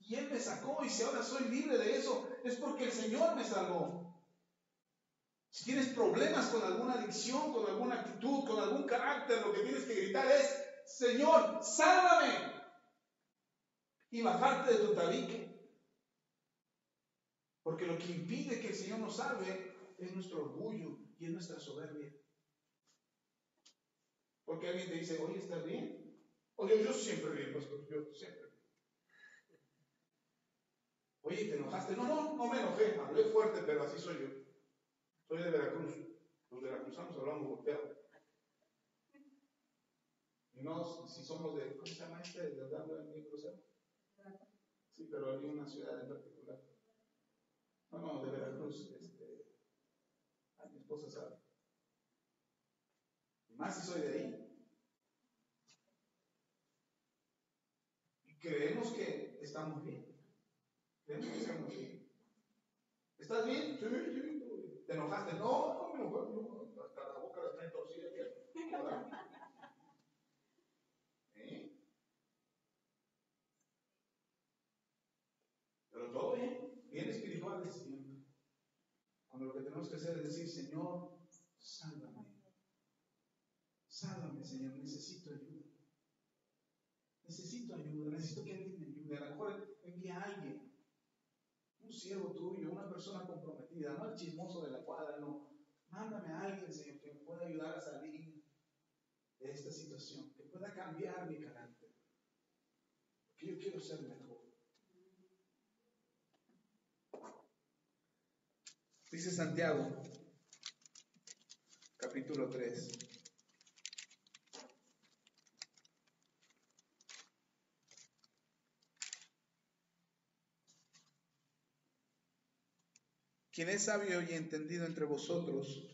Y Él me sacó. Y si ahora soy libre de eso, es porque el Señor me salvó. Si tienes problemas con alguna adicción, con alguna actitud, con algún carácter, lo que tienes que gritar es, Señor, sálvame, y bajarte de tu tabique. Porque lo que impide que el Señor nos salve es nuestro orgullo y es nuestra soberbia. Porque alguien te dice, oye, ¿estás bien? Oye, yo siempre bien, pastor, yo siempre. Oye, ¿te enojaste? No me enojé, hablé fuerte, pero así soy yo. Soy de Veracruz. Los veracruzanos hablamos golpeado. Y no, si somos de, ¿cómo se llama este? ¿De hablar en grosero? Sí, pero hay una ciudad en particular. No, de Veracruz. Mi esposa sabe. Y más si soy de ahí. Y creemos que estamos bien. Creemos que estamos bien. ¿Estás bien? Sí. ¿Te enojaste? No me enojé. No. Hasta la boca la traen torcida. Pero todo bien espirituales siempre. Cuando lo que tenemos que hacer es decir, Señor, sálvame. Sálvame, Señor, necesito ayuda. Necesito ayuda, necesito que alguien me ayude. A lo mejor envía a alguien, un siervo tuyo, una persona comprometida, no el chismoso de la cuadra, no. Mándame a alguien, Señor, que me pueda ayudar a salir de esta situación, que pueda cambiar mi carácter. Porque yo quiero ser mejor. Dice Santiago, capítulo 3. Quien es sabio y entendido entre vosotros,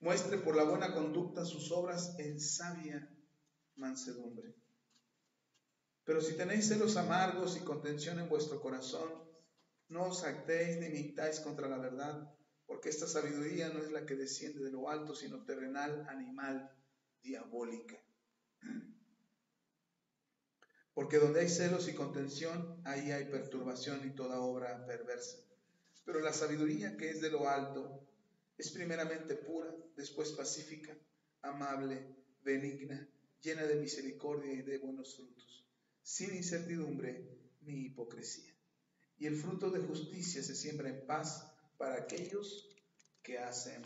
muestre por la buena conducta sus obras en sabia mansedumbre. Pero si tenéis celos amargos y contención en vuestro corazón, no os jactéis ni mintáis contra la verdad, porque esta sabiduría no es la que desciende de lo alto, sino terrenal, animal, diabólica. Porque donde hay celos y contención, ahí hay perturbación y toda obra perversa. Pero la sabiduría que es de lo alto es primeramente pura, después pacífica, amable, benigna, llena de misericordia y de buenos frutos, sin incertidumbre ni hipocresía. Y el fruto de justicia se siembra en paz para aquellos que hacen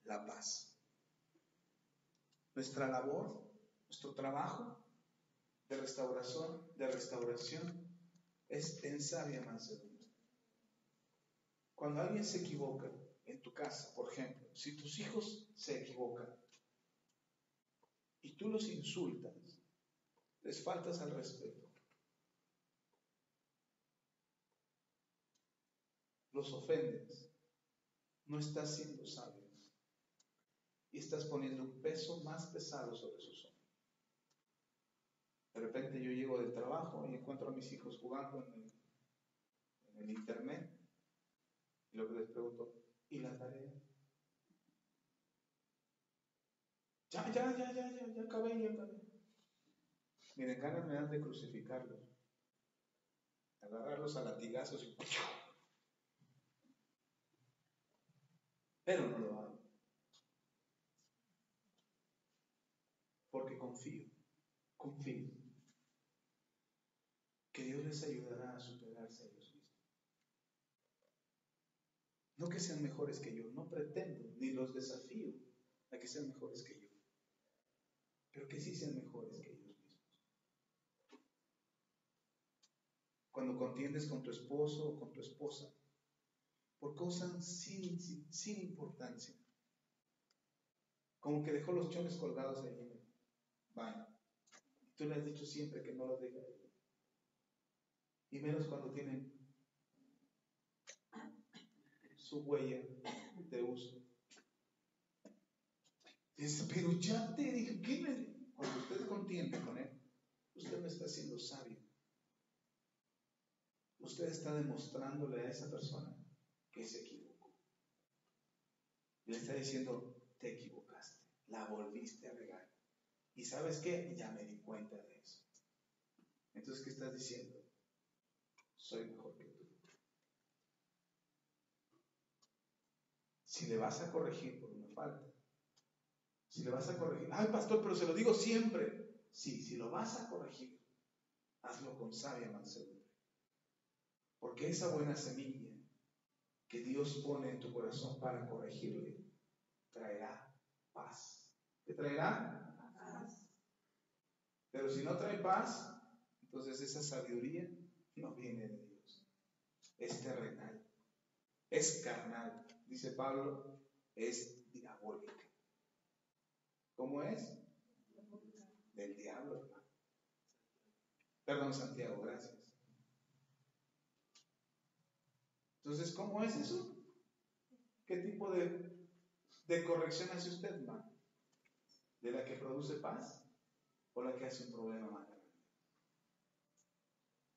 la paz. Nuestra labor, nuestro trabajo de restauración es en sabia mansedumbre. Cuando alguien se equivoca en tu casa, por ejemplo, si tus hijos se equivocan y tú los insultas, les faltas al respeto, los ofendes, no estás siendo sabio y estás poniendo un peso más pesado sobre sus hombros. De repente yo llego del trabajo y encuentro a mis hijos jugando en el internet y lo que les pregunto, ¿y la tarea? Ya acabé. Miren, ganas me dan de crucificarlos, agarrarlos a latigazos y pero no lo hago. Porque confío que Dios les ayudará a superarse a ellos mismos. No que sean mejores que yo, no pretendo, ni los desafío a que sean mejores que yo, pero que sí sean mejores que ellos mismos. Cuando contiendes con tu esposo o con tu esposa por cosas sin importancia, como que dejó los chones colgados ahí en el baño, y tú le has dicho siempre que no los deje ahí, y menos cuando tienen su huella de uso. Dice, pero ya te dije, ¿qué me? Cuando usted contiende con él, usted no está siendo sabio. Usted está demostrándole a esa persona que se equivocó. Le está diciendo, te equivocaste, la volviste a regar. ¿Y sabes qué? Ya me di cuenta de eso. Entonces, ¿qué estás diciendo? Soy mejor que tú. Si le vas a corregir por una falta, si le vas a corregir, ay pastor, pero se lo digo siempre. sí, si lo vas a corregir, hazlo con sabia mansedumbre. Porque esa buena semilla que Dios pone en tu corazón para corregirle, traerá paz. ¿Qué traerá? Paz. Pero si no trae paz, entonces esa sabiduría no viene de Dios. Es terrenal, es carnal. Dice Pablo, es diabólica. ¿Cómo es? Del diablo, hermano. Perdón, Santiago, gracias. Entonces, ¿cómo es eso? ¿Qué tipo de corrección hace usted, hermano? ¿De la que produce paz o la que hace un problema más grande?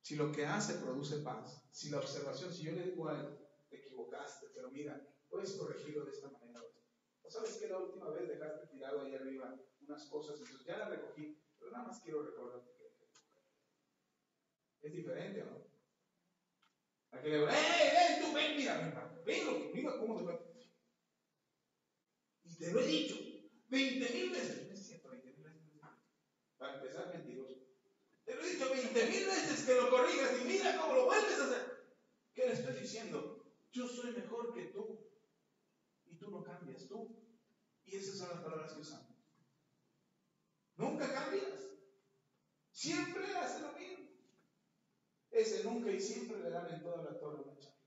Si lo que hace produce paz, si la observación, si yo le digo a él, te equivocaste, pero mira, puedes corregirlo de esta manera. ¿O sabes que la última vez dejaste tirado ahí arriba unas cosas? Entonces ya la recogí, pero nada más quiero recordarte que es diferente, ¿no? A que le digo, tú ven, mira cómo te va. Y te lo he dicho 20,000 veces. No es cierto, 20,000 veces. Para empezar, mentiroso. Te lo he dicho 20,000 veces que lo corrijas y mira cómo lo vuelves a hacer. ¿Qué le estoy diciendo? Yo soy mejor que tú y tú no cambias, tú. Y esas son las palabras que usamos. Nunca cambias. Siempre hace lo mismo. Ese nunca y siempre le dan en toda la torre una charla.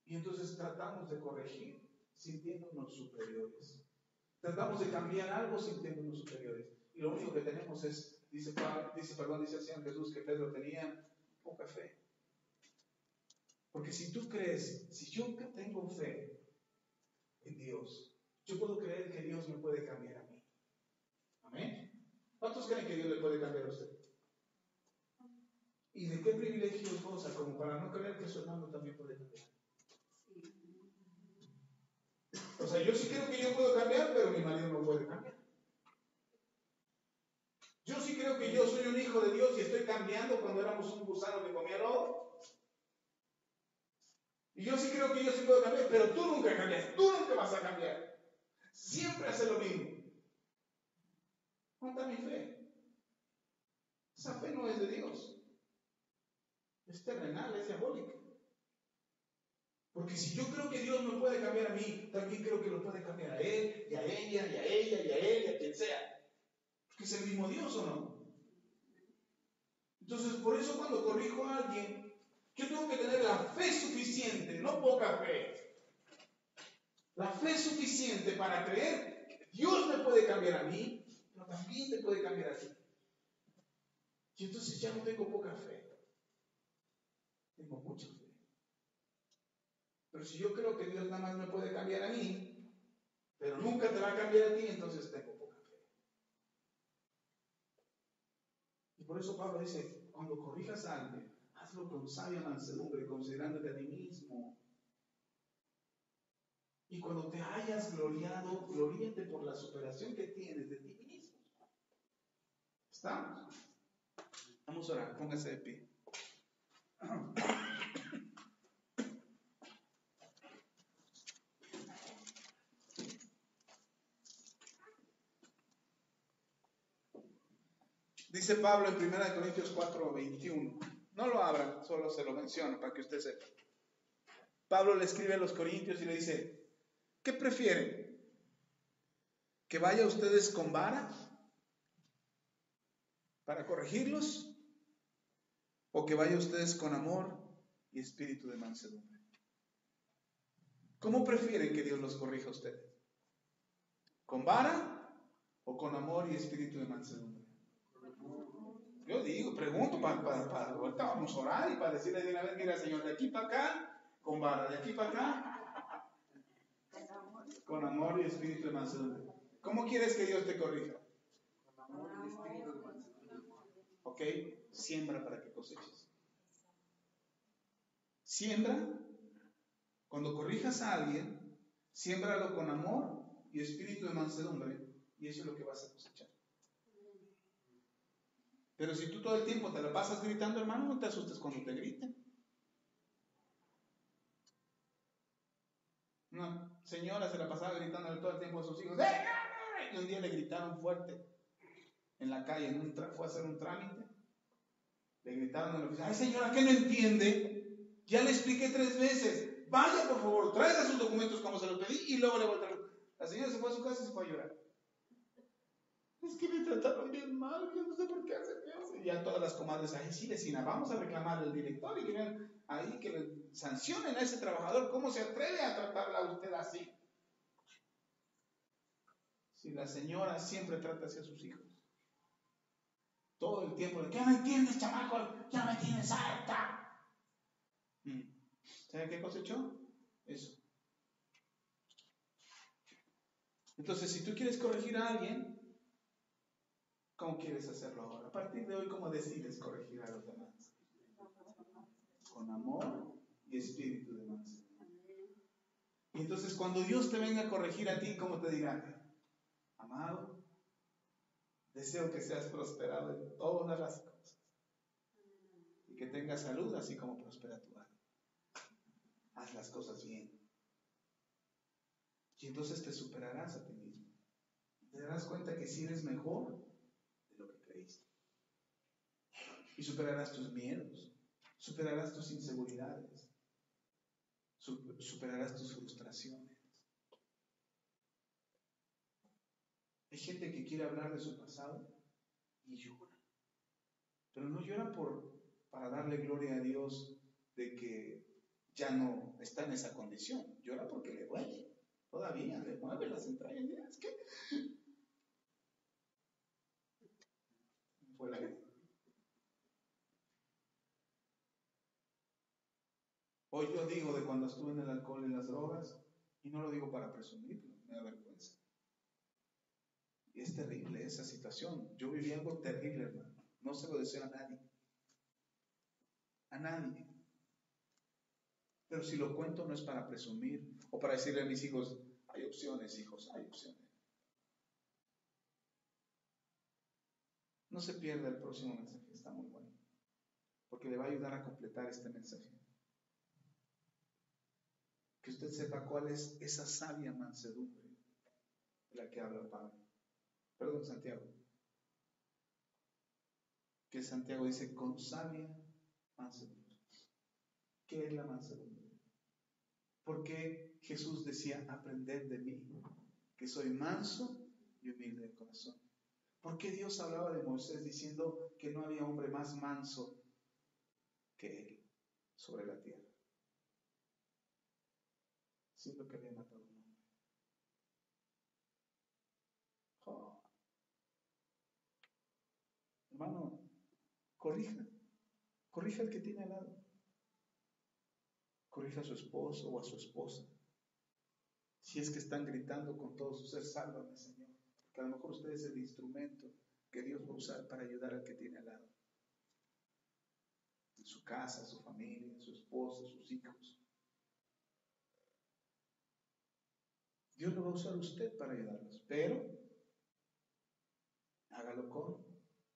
Y entonces tratamos de corregir sintiéndonos superiores. Tratamos de cambiar algo sintiéndonos superiores. Y lo único que tenemos es, dice el Señor Jesús, que Pedro tenía poca fe. Porque si tú crees, si yo tengo fe en Dios, yo puedo creer que Dios me puede cambiar a mí. ¿Amén? ¿Cuántos creen que Dios le puede cambiar a usted? ¿Y de qué privilegios goza como para no creer que su hermano también puede cambiar? O sea, yo sí creo que yo puedo cambiar, pero mi marido no puede cambiar. Yo sí creo que yo soy un hijo de Dios y estoy cambiando cuando éramos un gusano que comía lodo. Y yo sí creo que yo sí puedo cambiar, pero tú nunca cambias, tú nunca vas a cambiar. Siempre hace lo mismo. ¿Dónde está mi fe? Esa fe no es de Dios. Es terrenal, es diabólica. Porque si yo creo que Dios me puede cambiar a mí, también creo que lo puede cambiar a él, y a ella, y a ella, y a él, y a quien sea. Porque es el mismo Dios, ¿o no? Entonces, por eso cuando corrijo a alguien, yo tengo que tener la fe suficiente, no poca fe. La fe suficiente para creer que Dios me puede cambiar a mí, pero también te puede cambiar a ti. Y entonces ya no tengo poca fe. Tengo mucha fe. Pero si yo creo que Dios nada más me puede cambiar a mí, pero nunca te va a cambiar a ti, entonces tengo poca fe. Y por eso Pablo dice, cuando corrijas a alguien, hazlo con sabia mansedumbre, considerándote a ti mismo. Y cuando te hayas gloriado, gloríate por la superación que tienes de ti mismo. ¿Estamos? Vamos a orar, póngase de pie. Dice Pablo en 1 Corintios 4:21. No lo abran, solo se lo menciono para que usted sepa. Pablo le escribe a los corintios y le dice, ¿qué prefieren? ¿Que vaya ustedes con vara para corregirlos? ¿O que vaya ustedes con amor y espíritu de mansedumbre? ¿Cómo prefieren que Dios los corrija a ustedes? ¿Con vara o con amor y espíritu de mansedumbre? Yo digo, pregunto, para ahorita vamos a orar y para decirle de una vez, mira Señor, de aquí para acá, con vara, de aquí para acá, con amor y espíritu de mansedumbre. ¿Cómo quieres que Dios te corrija? Con amor y espíritu de mansedumbre. ¿Ok? Siembra para que coseches. Siembra, cuando corrijas a alguien, siémbralo con amor y espíritu de mansedumbre, y eso es lo que vas a cosechar. Pero si tú todo el tiempo te la pasas gritando, hermano, no te asustes cuando te griten. No. señora se la pasaba gritando todo el tiempo a sus hijos. Y un día le gritaron fuerte en la calle, fue a hacer un trámite. Le gritaron en la oficina: ay señora, ¿qué no entiende? Ya le expliqué 3 veces. Vaya por favor, traiga sus documentos como se los pedí y luego le vuelta. La señora se fue a su casa y se fue a llorar. Es que me trataron bien mal, yo no sé por qué hacen eso. Y ya todas las comadres: ay sí vecina, vamos a reclamar al director y que vean ahí, que le sancionen a ese trabajador. ¿Cómo se atreve a tratarla a usted así? Si la señora siempre trata así a sus hijos, todo el tiempo: ¿qué no entiendes, chamaco? Ya me tienes harta. ¿Sabe qué cosechó? Eso. Entonces, si tú quieres corregir a alguien, ¿cómo quieres hacerlo ahora? A partir de hoy, ¿cómo decides corregir a los demás? Con amor y espíritu de mansedumbre. Y entonces, cuando Dios te venga a corregir a ti, ¿cómo te dirá? Amado, deseo que seas prosperado en todas las cosas y que tengas salud así como prospera tu alma. Haz las cosas bien. Y entonces te superarás a ti mismo. Te darás cuenta que sí eres mejor de lo que creíste. Y superarás tus miedos, superarás tus inseguridades, superarás tus frustraciones. Hay gente que quiere hablar de su pasado y llora, pero no llora para darle gloria a Dios de que ya no está en esa condición. Llora porque le duele, todavía le mueve las entrañas. Es que fue la vida. Hoy yo digo de cuando estuve en el alcohol y las drogas, y no lo digo para presumirlo, me da vergüenza. Y es terrible esa situación. Yo viví algo terrible, hermano. No se lo deseo a nadie. A nadie. Pero si lo cuento no es para presumir o para decirle a mis hijos: hay opciones, hijos, hay opciones. No se pierda el próximo mensaje, está muy bueno, porque le va a ayudar a completar este mensaje. Que usted sepa cuál es esa sabia mansedumbre de la que habla Pablo. Perdón, Santiago. Que Santiago dice: con sabia mansedumbre. ¿Qué es la mansedumbre? Porque Jesús decía: aprended de mí, que soy manso y humilde de corazón. ¿Por qué Dios hablaba de Moisés diciendo que no había hombre más manso que él sobre la tierra? Siendo que había matado a un hombre. Oh. Hermano, corrija al que tiene al lado. Corrija a su esposo o a su esposa. Si es que están gritando con todo su ser: sálvame, Señor. Porque a lo mejor usted es el instrumento que Dios va a usar para ayudar al que tiene al lado. En su casa, su familia, su esposa, sus hijos. Dios lo va a usar usted para ayudarlos, pero hágalo con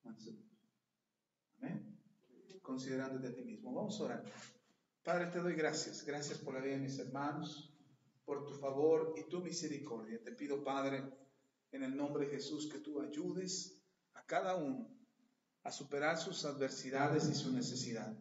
mansedumbre. Amén. Considerándote a ti mismo. Vamos a orar. Padre, te doy gracias. Gracias por la vida de mis hermanos, por tu favor y tu misericordia. Te pido, Padre, en el nombre de Jesús, que tú ayudes a cada uno a superar sus adversidades y su necesidad,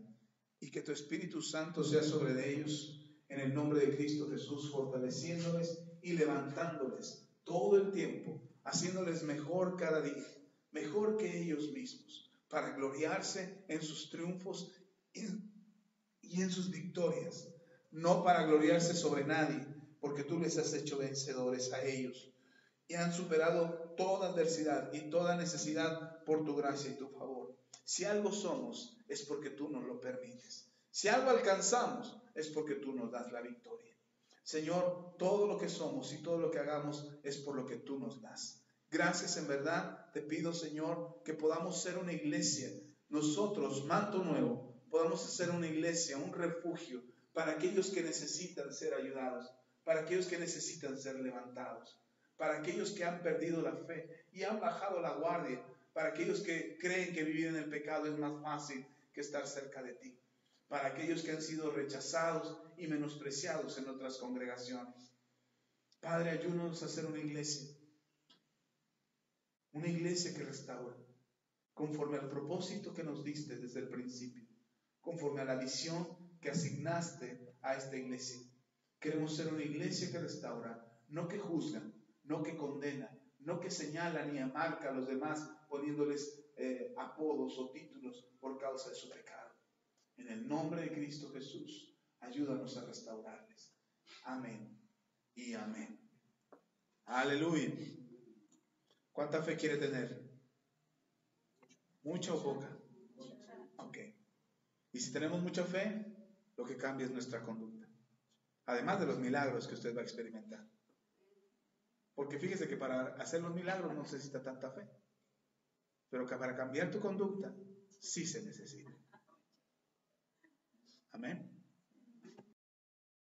y que tu Espíritu Santo sea sobre ellos, en el nombre de Cristo Jesús, fortaleciéndoles y levantándoles todo el tiempo, haciéndoles mejor cada día, mejor que ellos mismos, para gloriarse en sus triunfos y en sus victorias, no para gloriarse sobre nadie, porque tú les has hecho vencedores a ellos, y han superado toda adversidad y toda necesidad por tu gracia y tu favor. Si algo somos, es porque tú nos lo permites. Si algo alcanzamos, es porque tú nos das la victoria. Señor, todo lo que somos y todo lo que hagamos es por lo que tú nos das. Gracias, en verdad, te pido, Señor, que podamos ser una iglesia. Nosotros, Manto Nuevo, podamos ser una iglesia, un refugio para aquellos que necesitan ser ayudados, para aquellos que necesitan ser levantados, para aquellos que han perdido la fe y han bajado la guardia, para aquellos que creen que vivir en el pecado es más fácil que estar cerca de ti, para aquellos que han sido rechazados y menospreciados en otras congregaciones. Padre, ayúdanos a hacer una iglesia que restaura, conforme al propósito que nos diste desde el principio, conforme a la visión que asignaste a esta iglesia. Queremos ser una iglesia que restaura, no que juzga, no que condena, no que señala ni marca a los demás poniéndoles apodos o títulos por causa de su pecado. En el nombre de Cristo Jesús, ayúdanos a restaurarles. Amén y amén. Aleluya. ¿Cuánta fe quiere tener? ¿Mucha o poca? Ok. Y si tenemos mucha fe, lo que cambia es nuestra conducta. Además de los milagros que usted va a experimentar. Porque fíjese que para hacer los milagros no se necesita tanta fe. Pero que para cambiar tu conducta, sí se necesita. Amén.